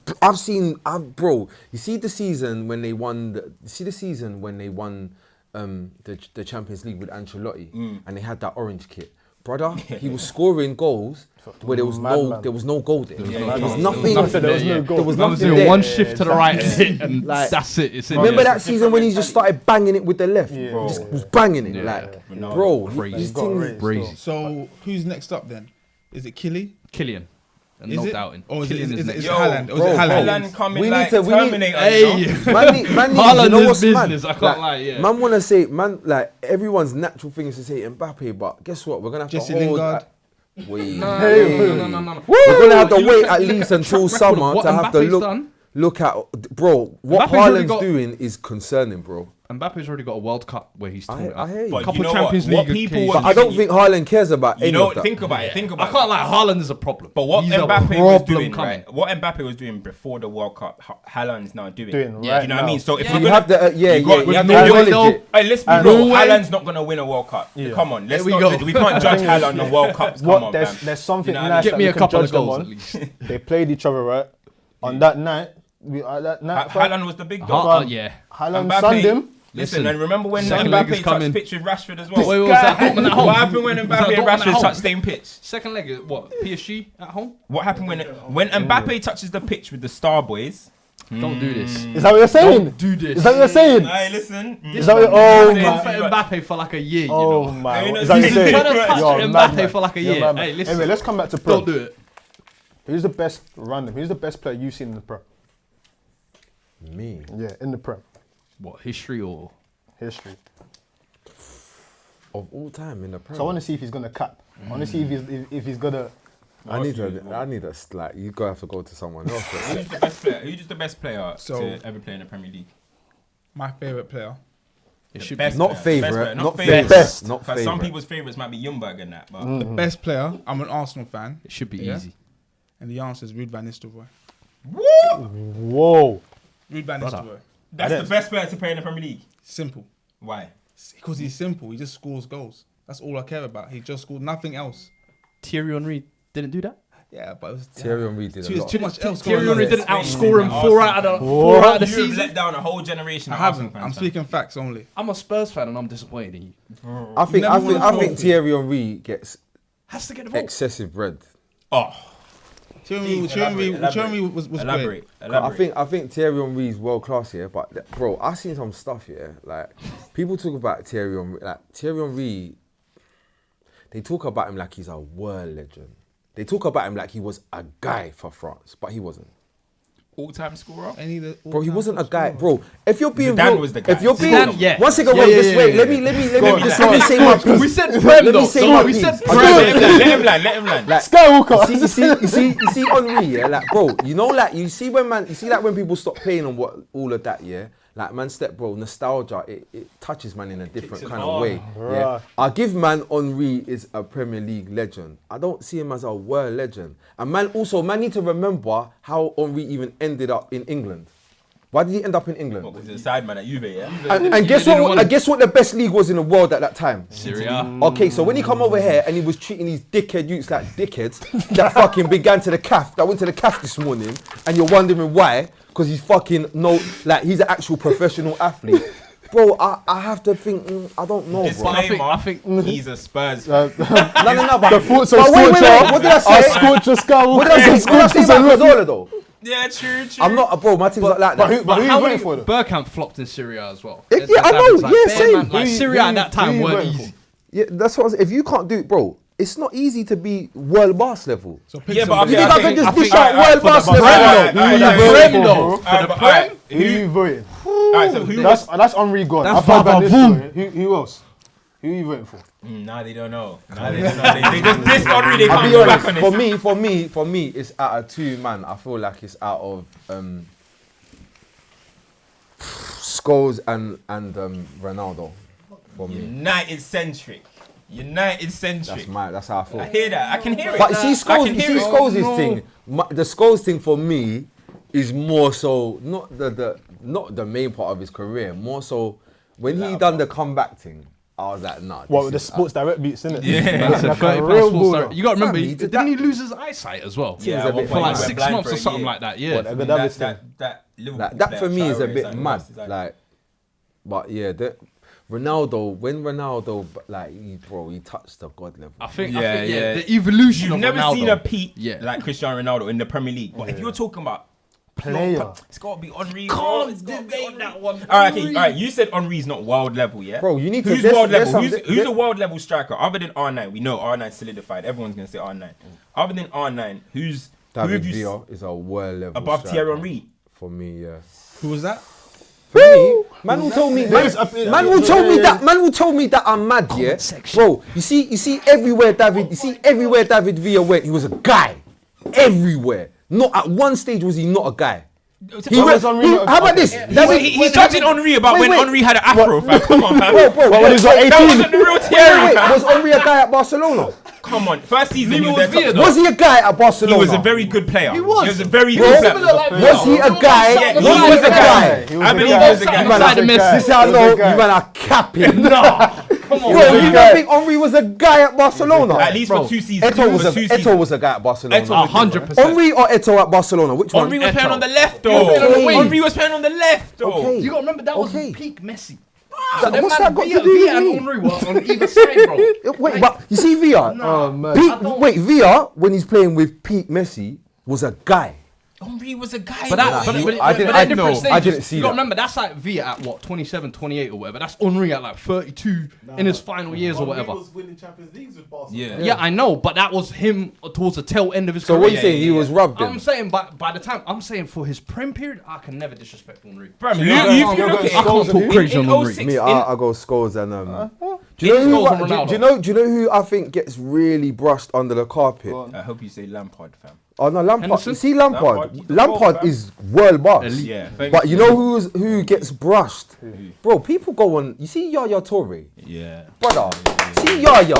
Bro. You see the season when they won. The Champions League with Ancelotti, and they had that orange kit. Brother, he was scoring goals where there was Madman. no goal there. There was Madman. nothing. There was no goal. There was Man was nothing doing there. one shift to the right and Like- that's it. It's in Remember there. that season when he just started banging it with the left? He just was banging it. Yeah. Like, Ronaldo. bro, Crazy. his He's got thing- raised. Crazy. So who's next up then? Is it Killy? Killian. And Is no it? doubting. Or is Killian it is next. Yo, Haaland? Or is bro, it Haaland? Haaland coming We need like to- we need- Terminator. Hey! You know? Man, need, you Haaland know is what's business, mad? I can't lie, yeah. Man want to say, like, everyone's natural thing is to say Mbappe, but guess what? We're going to have Jesse to hold... Lingard. Wait. No. We're going to have to You wait look at you look least at until track record of summer what to have to Mbappe's look... done. Look at... Bro, what Mbappe's already Haaland's got- doing is concerning, bro. Mbappe's already got a World Cup where he's torn it I up. hear you. But Couple you know Champions what? What League people occasions. were But I don't giving think Haaland cares about You any know, of that. think about it. Think I about can't it. lie, Haaland is a problem. But what He's a Mbappe was problem doing, coming. right? What Mbappe was doing before the World Cup, Haaland's now doing. Doing Yeah, right you know what I now. mean? So if Yeah. we're You gonna have to... you got- you have to Norway, acknowledge though. it. Hey, let's be And real. Norway- Haaland's not gonna win a World Cup. Yeah. Come on, let's we not. go. We can't judge Haaland on World Cups. Come What on, there's fam. something You know what I nice mean? Get that me we a can couple judge of them goals on. at least. They played each other right on that night. Haaland was the big dog. Yeah. Haaland Mbappe- sunned him. Listen, Listen, and remember when second leg is Mbappe coming. touched pitch with Rashford as well? Wait, was that Dortmund at home? What happened when Was Mbappe that and Dortmund at Rashford home? touched same pitch? Second leg is what? PSG at home? What happened when Mbappe touches the pitch with the Star Boys? Don't do this. Is that what you're saying? Don't do this. Is that what you're saying? Hey, listen. Is that what? Oh Saying my. to you, Comfort Mbappe for like a year, you Oh know. my. Hey, Is that what you're he's saying? trying to touch You're a Mbappe madman. for like a You're year. mad, man. Hey, listen. Anyway, let's come back to Prem. Don't do it. Who's the best random? Who's the best player you've seen in the Prem? Me. Yeah, in the Prem What, history or? history. Of all time in the Premier. So I want to see if he's gonna cap. I want to see if he's gonna. I need a like. You gotta have to go to someone else. Who's the best player? Who's the best player So- to ever play in the Premier League? My favourite player It should best be. Not player, favourite, best player, not favourite. Best. Not Because some favourite. people's favourites might be Ljungberg and that, but The best player, I'm an Arsenal fan, It should be Yeah. easy. and the answer is Ruud van Nistelrooy. Whoa. Ruud van Brother. Nistelrooy. that's the best player to play in the Premier League. Simple. Why? Because he's simple. He just scores goals. That's all I care about. He just scored nothing else. Thierry Henry didn't do that. Yeah, but it was Thierry Henry did a Too, lot. too much else Thierry going on. Henry didn't Spain outscore him and 4 out of the 4 out of the You have season. let down a whole generation I of Arsenal haven't. fans. I'm speaking facts only. I'm a Spurs fan and I'm disappointed in you. I think never won a I think trophy. Thierry Henry gets Has to get the ball. excessive bread. Oh, Thierry was great. elaborate. I think Thierry Henry is world class here, but bro, I seen some stuff here. Like people talk about Thierry Henry, like Thierry Henry. They talk about him like he's a world legend. They talk about him like he was a guy for France, but he wasn't. All-time scorer. Bro, he wasn't a guy, bro. If you're being Zidane real, was the guy. if you're being, Zidane, yeah. one second, Yeah, wait, yeah, just yeah, wait. yeah, Let me say my piece. We said Let Prem me though, say so my like, we piece. said Okay. Prem. Let him land. Like, Skywalker. you see Henry, yeah, like, bro, you know, like, you see like when people stop playing on what all of that, yeah, like, man, bro, nostalgia, it touches man in a different kind of way, yeah. I give man Henry is a Premier League legend. I don't see him as a world legend, and man need to remember how Henry even ended up in England. Why did he end up in England? Because he's a side man at Juve, yeah? And guess what? Guess what the best league was in the world at that time? Syria. Okay, so when he come over here and he was treating these dickhead youths like dickheads that fucking began to the calf, that went to the calf this morning, and you're wondering why? Because he's fucking he's an actual professional athlete. Bro, I have to think, I don't know, bro. I think he's a Spurs. No, but The thoughts of but wait, Scorcher. what did I say? Scorcher Skywalker. What did I say? What did I say about Cazorla though? Yeah, true. I'm not, bro, my team's not like that. But who you How voting many for though? Bergkamp flopped in Syria as well. Yeah, I know, yeah, same. Like Who you- Syria who at you- that who time you weren't voting for? easy. Yeah, that's what I was, if you can't do it, bro, it's not easy to be world boss level. So pick Yeah, but somebody. You think I can just dish out alright, world boss for the- level? Who you Alright, voting Prem for, though. bro? For the Prem. Who you voting? Alright, so who That's Henri gone. That's I've had Van Vavavoom. Nistelrooy. Who else? Who you voting for? Nah, they don't know. They just dissed Henry. They I'll can't be go back honest, on it. for me, it's out of two, man. I feel like it's out of Scholes and Ronaldo. For me, United centric. that's how I feel. I hear that. I can hear it. But you see, I can Scholes' hear it. Scholes' thing, the Scholes thing for me is more so not the main part of his career. More so when he done the comeback thing, I was like, nah. What this with the is Sports Direct beats, innit? Yeah. That's a Like 30 a pound real sports ball. director. You got to remember, Fam, he did didn't he that. lose his eyesight as well? Yeah, a bit For like mad. 6 months or something like that. Yeah. What, the Davis thing? That Liverpool Like, that for player, me is a Traore, bit something mad. else, Like, but yeah, when Ronaldo, like, he touched the god level. I think Yeah. the evolution You've of never Ronaldo. seen a peak Yeah. like Cristiano Ronaldo in the Premier League. But if you're talking about Player. it's got to be Henry. Can't debate that one. All right. You said Henry's not world level, yeah? Bro, you need to. Who's there's- world there's level? some- Who's a world level striker other than R9? We know R9 solidified. Everyone's gonna say R9. Other than R9, who David have you Villa is a world level above striker. Thierry Henry? For me, yeah. Who was that? For me, man will tell me. There's Man will tell me that. Man will tell me that I'm mad, yeah, bro. You see everywhere David Villa went, he was a guy. Everywhere. Not at one stage was he not a guy. How about this? He's judging Henry about when wait. Henry had an afro, fam. Come on, fam. Bro, when he was like That 18. wasn't the real Thierry, fam. was Henry a guy at Barcelona? Come on. First season, he was was their Villa, top though. Was he a guy at He Barcelona? was a very good player. He was. a very Bro, good player. was he a guy? Yeah, Was he he was a guy. guy? I believe he was a guy. Beside the Messi. This is how I know you man are capping. Come on, Bro, man. you don't think Henry was a guy at Barcelona? At least for 2 seasons. Eto was a guy at Barcelona. Eto'o was 100%. Henry or Eto at Barcelona? Which one? Henry was playing Eto'o. on the left, was playing on the though. wing. Henry was playing on the left, though. Okay. You got to remember that was Okay. peak Messi. What's that got to do Villa and with me? Henry were on either side, bro. Wait, but you see Villa? Oh man. Wait, Villa, when he's playing with Pete Messi, was a guy. Henry was a guy. But that, though. I didn't know. Stages. I didn't see You got to that. remember that's like Villa at what 27, 28 or whatever. That's Henry at like 32 in his final years or whatever. He was winning Champions Leagues with Barcelona. Yeah, I know, but that was him towards the tail end of his So career. what are you saying? He was rubbed I'm in. saying by the time I'm saying for his prem period, I can never disrespect Henry. Bro, you're you going- look you're at going it. Scholes I can't talk crazy on Henry. In 06, Me, I go Scholes and Do you know who? goals on Do you Ronaldo. know who I think gets really brushed under the carpet? I hope you say Lampard, fam. Oh no, Lampard. Henderson? You see, Lampard. Lampard, Lampard fam. is world boss. Elite. Yeah, thank But you know who gets brushed? Bro, people go on. You see Yaya Toure, Yeah. brother. See Yaya,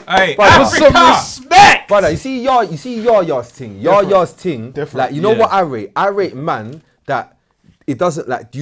Hey, Brother, Africa! respect. brother. You see Yaya's thing. Yaya's thing. Different. Like you know what I rate? I rate man that it doesn't like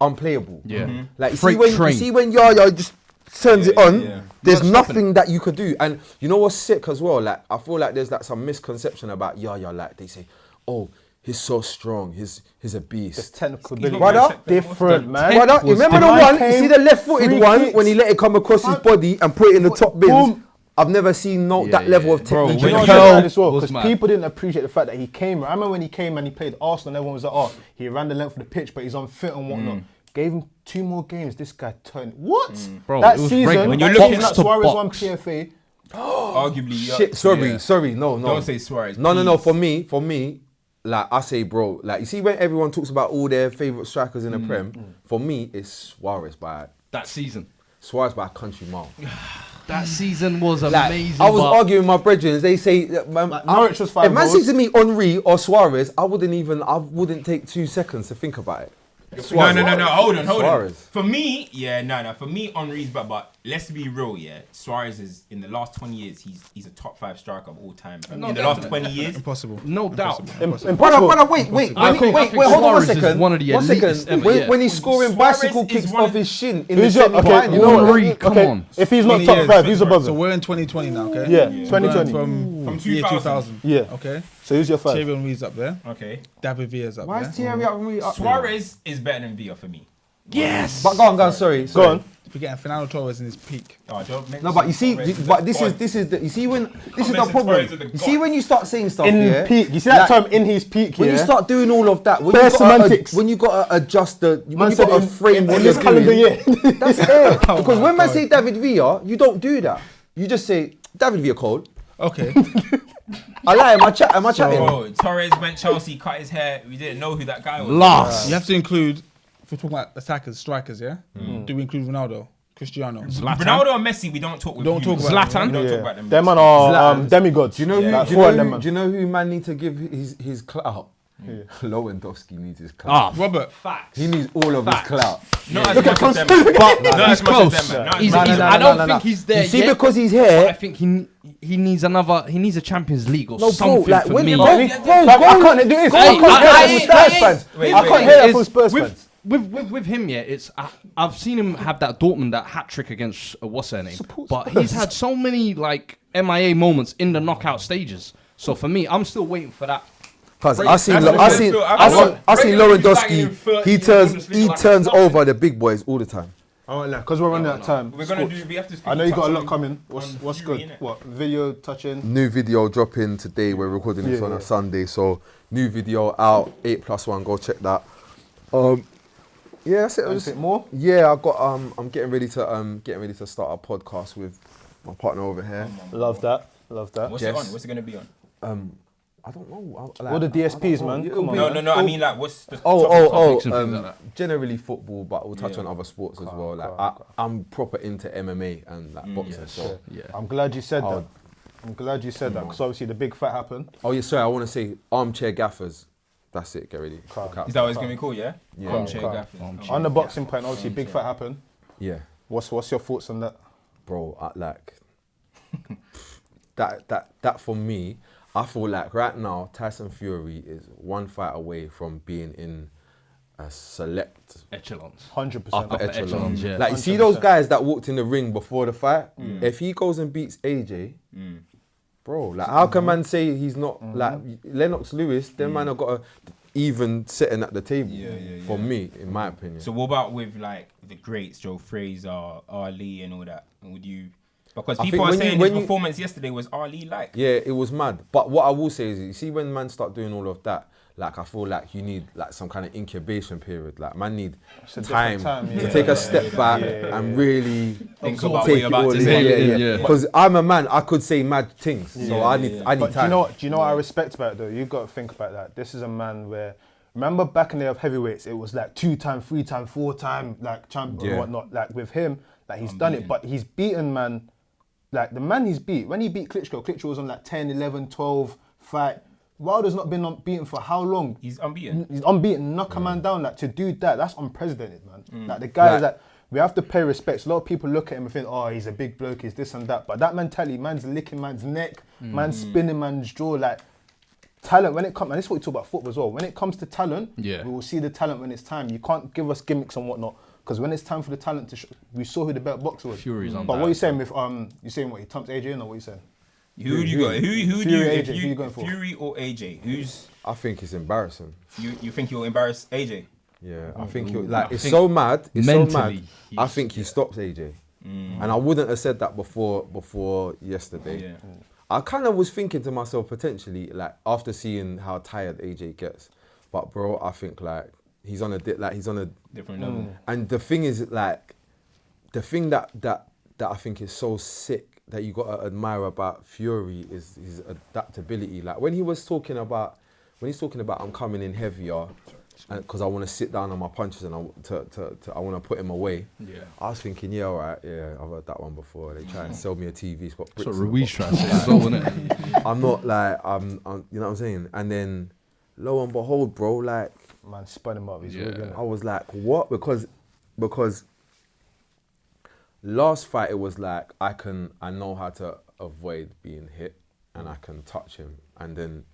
unplayable. Yeah. Like you Freight see train. when Yaya just turns it on, yeah. there's You gotta stop nothing that you could do. And you know what's sick as well? Like I feel like there's like some misconception about Yaya. Like they say, oh, he's so strong. He's a It's beast. technical He's ability. not Brother, Different, man. Brother, you was remember the the one? man You see came, the left-footed free one kicks. when he let it come across his body and put it in the top bins. Boom. I've never seen that level of Bro, technique. Do you know When what's Pearl mad as well? was Because mad. people didn't appreciate the fact that he came. I remember when he came and he played Arsenal, everyone was like, oh, he ran the length of the pitch, but he's unfit and whatnot. Gave him 2 more games, this guy turned. What? Bro, that it was season, regular. When you're that looking season at that Suarez box. won PFA. Arguably, yeah. Shit, sorry, no. Don't say Suarez. No. please. For me, like I say, bro, like you see when everyone talks about all their favourite strikers in the Prem, for me, it's Suarez by That season. a country mile. That season was Like, amazing. I was but arguing with my brethren. They say, Norwich was 5 if man goals. says to me Henry or Suarez, I wouldn't take 2 seconds to think about it. No. Hold on. Suarez. For me, For me, Henry's but let's be real, yeah. Suarez is in the last 20 years, he's a top 5 striker of all time. No, in the last definitely. 20 years, Impossible. no doubt. Brother, wait, I think hold on Suarez one is second. one of the elitest ever, yeah. When he's scoring Suarez bicycle is kicks one off of- his shin in the Who's your, semi-final. okay, you know what? Henry, come on. If he's not 20 top years, 5, who's above So him? we're in 2020 now, okay? Yeah, So 2020. From From year 2000. 2000. Yeah. Okay. So who's your 5? Thierry Henry's up there. okay. David Villa's up Why there. is Thierry Henry up there? Suarez is better than Villa for me. Yes. But go on, sorry. Go on. If you're getting Fernando Torres in his peak. Oh, don't mention No, but you see, Suarez is but the this god. is the, you see when this is the mention problem. Torres with the You see god. when you start saying stuff In yeah, peak. You see that like, term, in his peak, when yeah? you start doing all of that, when Bare you gotta semantics. when you got to adjust the, when Man you said got to in- frame in what this you're calendar doing, year. that's it. Because my when man God. say David Villa, you don't do that. You just say David Villa cold. Okay. I lie. Am I chatting? Bro, Torres went Chelsea, cut his hair. We didn't know who that guy was. Last. You have to include, if we're talking about attackers, strikers, yeah? Do we include Ronaldo? Cristiano? Ronaldo and Messi, we don't talk with. Don't you. talk about Zlatan? We don't Yeah. talk about them. Them man are Zlatan. demigods. Do you know who? Like do, you four know of them, who man. do you know who man need to give his clout? Lewandowski needs his clout. Ah, Robert. Facts. He needs all of his Facts. clout. Not as much as them. man. but Not he's as much close. as them, man. Not as He's- much as he's- them. I don't think he's there You see, yet. because he's But here. I think he needs another. He needs a Champions League or No, bro, something like for when me. bro, I can't do this. Go I on, can't hear that hey, from Spurs hey, fans. wait, I wait, can't hear that from Is Spurs fans. with him, yeah, it's I've seen him have that Dortmund that hat trick against what's her name, Support but Spurs. he's had so many like MIA moments in the knockout stages. So for me, I'm still waiting for that. Because I That's see the midfield. Lewandowski. He turns over the big boys all the time. I won't lie, because we're running out of time. We're gonna do. We have to. I know you got a touch lot on- coming. on What's Fury, good? innit? What video touching? New video dropping today. We're recording this Yeah, on yeah. a Sunday, so new video out. 8+1. Go check that. Yeah, that's it. Anything more? Yeah, I got. I'm getting ready to start a podcast with my partner over here. Love that. Love that. What's Jess. it on? What's it gonna be on? I don't know. All the DSPs, man. Come on. No. I mean, like, what's the topics and things like that. Generally football, but we'll touch Yeah. on other sports as well. Like I'm proper into MMA and like boxing. So. Yeah. I'm glad you said Oh. that. I'm glad you said that because obviously the big fight happened. Oh yeah, sorry. I want to say armchair gaffers. That's it. Get ready. Look out. Is that what it's gonna be called? Yeah. Yeah. Armchair Calm. gaffers. On the boxing point, obviously big fight happened. Yeah, What's your thoughts on that? bro. Like that for me. I feel like right now Tyson Fury is one fight away from being in a select Echelons. 100%. upper Upper echelon. echelons, yeah. Like you see those 100%. guys that walked in the ring before the fight. If he goes and beats AJ, bro, like how can man say he's not like Lennox Lewis? Them man have got a even sitting at the table. For me, in my opinion. So what about with like the greats, Joe Fraser, Ali, and all that? And would you? Because I people think are when saying you- his performance yesterday was Ali like. Yeah, it was mad. But what I will say is, you see, when man start doing all of that, like I feel like you need like some kind of incubation period. Like man need a time, different time, to yeah. take a step back yeah, and really Think about what take you're it about all to in. say. Yeah. Because I'm a man, I could say mad things, so I need But do time. you know what I respect about it though? You've got to think about that. This is a man where, remember back in the day of heavyweights, it was like 2-time, 3-time, 4-time, like champion Yeah. and whatnot. Like with him, Like he's done it, but he's beaten man. Like the man he's beat, when he beat Klitschko was on like 10, 11, 12 fight. Wilder's not been beaten for how long? He's unbeaten. He's unbeaten, knock a man down. Like to do that, that's unprecedented, man. Like the guy is like, we have to pay respects. A lot of people look at him and think, oh, he's a big bloke, he's this and that. But that mentality, man's licking man's neck, man's spinning man's jaw. Like talent, when it comes, and this is what we talk about football as well. When it comes to talent, we will see the talent when it's time. You can't give us gimmicks and whatnot. Because when it's time for the talent to we saw who the better boxer was. Fury's on But that. what are you saying with you saying what he thumped AJ in or what are you saying? Who do you got? Who Fury, do you, AJ, if who you going for? Fury or AJ? Who's I think it's embarrassing. you think you'll embarrass AJ? Yeah, I think it's think so mad. It's so mad. mentally, I think he stops AJ, and I wouldn't have said that before yesterday. Yeah. I kind of was thinking to myself potentially, like after seeing how tired AJ gets, but bro, I think like he's on a Different level. and the thing is like, the thing that I think is so sick that you gotta admire about Fury is his adaptability. Like when he's talking about I'm coming in heavier, because I want to sit down on my punches and I want to put him away. Yeah. I was thinking, yeah, all right, yeah, I've heard that one before. They try and sell me a TV spot. That's what Ruiz trying to say as well, isn't it? I'm not like I'm, you know what I'm saying? And then lo and behold, bro, like Man, spun him up. He's Yeah. really good. I was like, what? Because last fight it was like I know how to avoid being hit and I can touch him, and then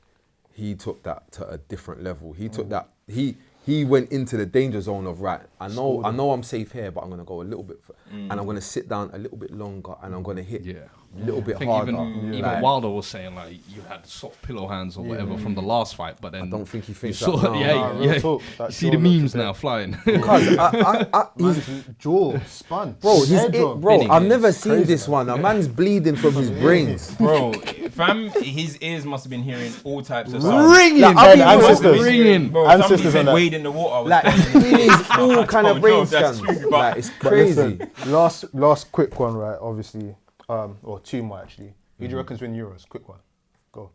he took that to a different level. He took that he went into the danger zone of right. I know I'm safe here, but I'm gonna go a little bit and I'm gonna sit down a little bit longer and I'm gonna hit a little bit I think harder. even Like, Wilder was saying like you had soft pillow hands or whatever from the last fight, but then I don't think he you thinks saw that now. real talk. you That see jaw the looks memes a bit- now flying. Because Man's jaw spun. bro, Spinning, I've yeah. never It's seen crazy, this man. one. A man's bleeding from his brains. Bro, fam, his ears must have been hearing all types of sounds. Ringing, Like, and Must have sisters. been hearing- Bro, And somebody sisters said on that. wade in the water. I was Like thinking, he needs all kind of brain that's scans. true, but- Like it's But crazy. listen, last quick one, right? Obviously, or two more actually. Who do you reckon's win Euros? Quick one. Go.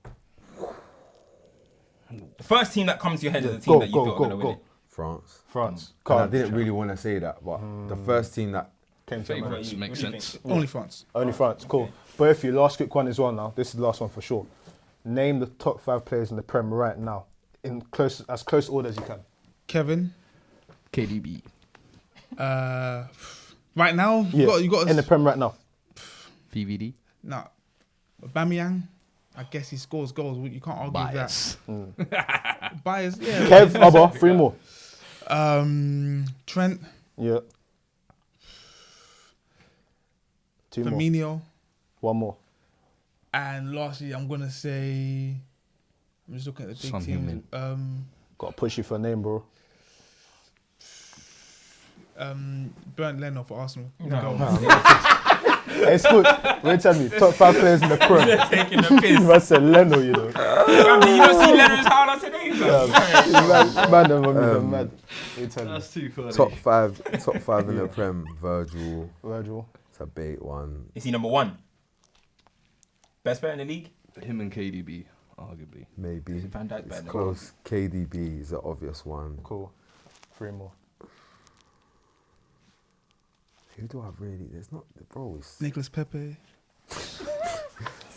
The first team that comes to your head is the team Go, that you go, feel are go, going to win go. it. France. France. And I didn't really want to say that, but the first team that Came to mind. Favourites makes What do you sense. Only France. Only France. Cool. But if you last quick one as well now. This is the last one for sure. Name the top 5 players in the Prem right now, in as close order as you can. Kevin. KDB. Right now, Yeah. you got in the Prem right now. VVD. Nah. Bamiyang. I guess he scores goals. You can't argue Bias. with that. Bias, yeah. Kev, Abba, 3 more. Trent. Yeah. 2 more. Firmino. 1 more. And lastly, I'm gonna say, I'm just looking at the big Son teams. Got to push you for a name, bro. Bernd Leno for Arsenal. Hey, it's good. Wait, tell me. Top 5 players in the Prem. Taking the piss. You must say Leno, you know. Fam, did you not see Leonard's howler today? fam? Man, them mad. Wait, tell me. too funny. top five in the Prem. Virgil. Virgil. It's a bait one. Is he number 1? Best player in the league? Him and KDB, arguably. Maybe. Van Dijk It's better than close. KDB is the obvious one. Cool. 3 more. Who do I really? There's not, bro. It's, Nicolas Pepe.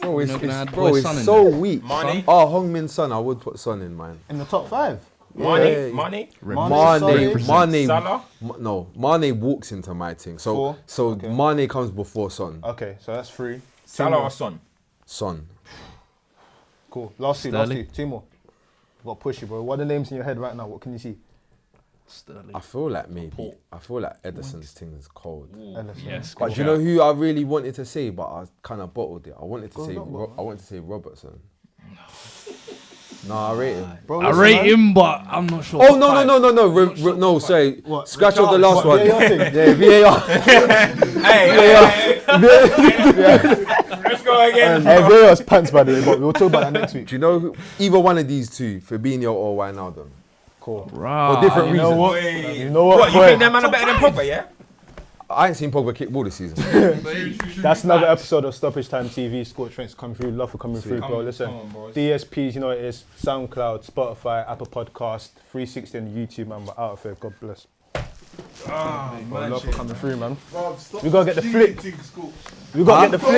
bro, it's, You're not gonna add bro, boy it's Son in so there? weak. Mane? Oh, Hong-Min Son. I would put Son in mine. In the top 5? Mane? Yeah. Mane? Mane. Salah? No, Mane walks into my thing. So 4? Okay. Mane comes before Son. Okay, so that's 3. Salah or Son? Son. Cool. Last 2, Sterling. 2 more. Got to push you, bro. What are the names in your head right now? What can you see? Sterling. I feel like maybe. I feel like Ederson's thing is cold. Ellison. Yes. But do you know who I really wanted to say, but I kind of bottled it. I wanted to Go, say. go, go. I wanted to say Robertson. No, I rate him. Bro, I listen, rate man. him, but I'm not sure. Oh no! Sorry. What? Scratch off the last one. VAR thing? Yeah, VAR. Hey, let's go again. Hey, VAR's pants, by the way, but we'll talk about that next week. Do you know who, either one of these two, Fabinho or Wijnaldum? Cool. For different You know reasons. what? Wait. You know what? What, you boy? think that man are better than Pogba, yeah? I ain't seen Pogba kick ball this season. That's another episode of Stoppage Time TV. Scorcher Jess come through. Love for coming through, bro. Come Listen, on, bros. DSPs, you know what it is. SoundCloud, Spotify, Apple Podcast, 360 on YouTube, man. We're out of here. God bless. Love for coming through, man. Bruv, stop We gotta get the cheating, flip. Scorch. We gotta get the flip.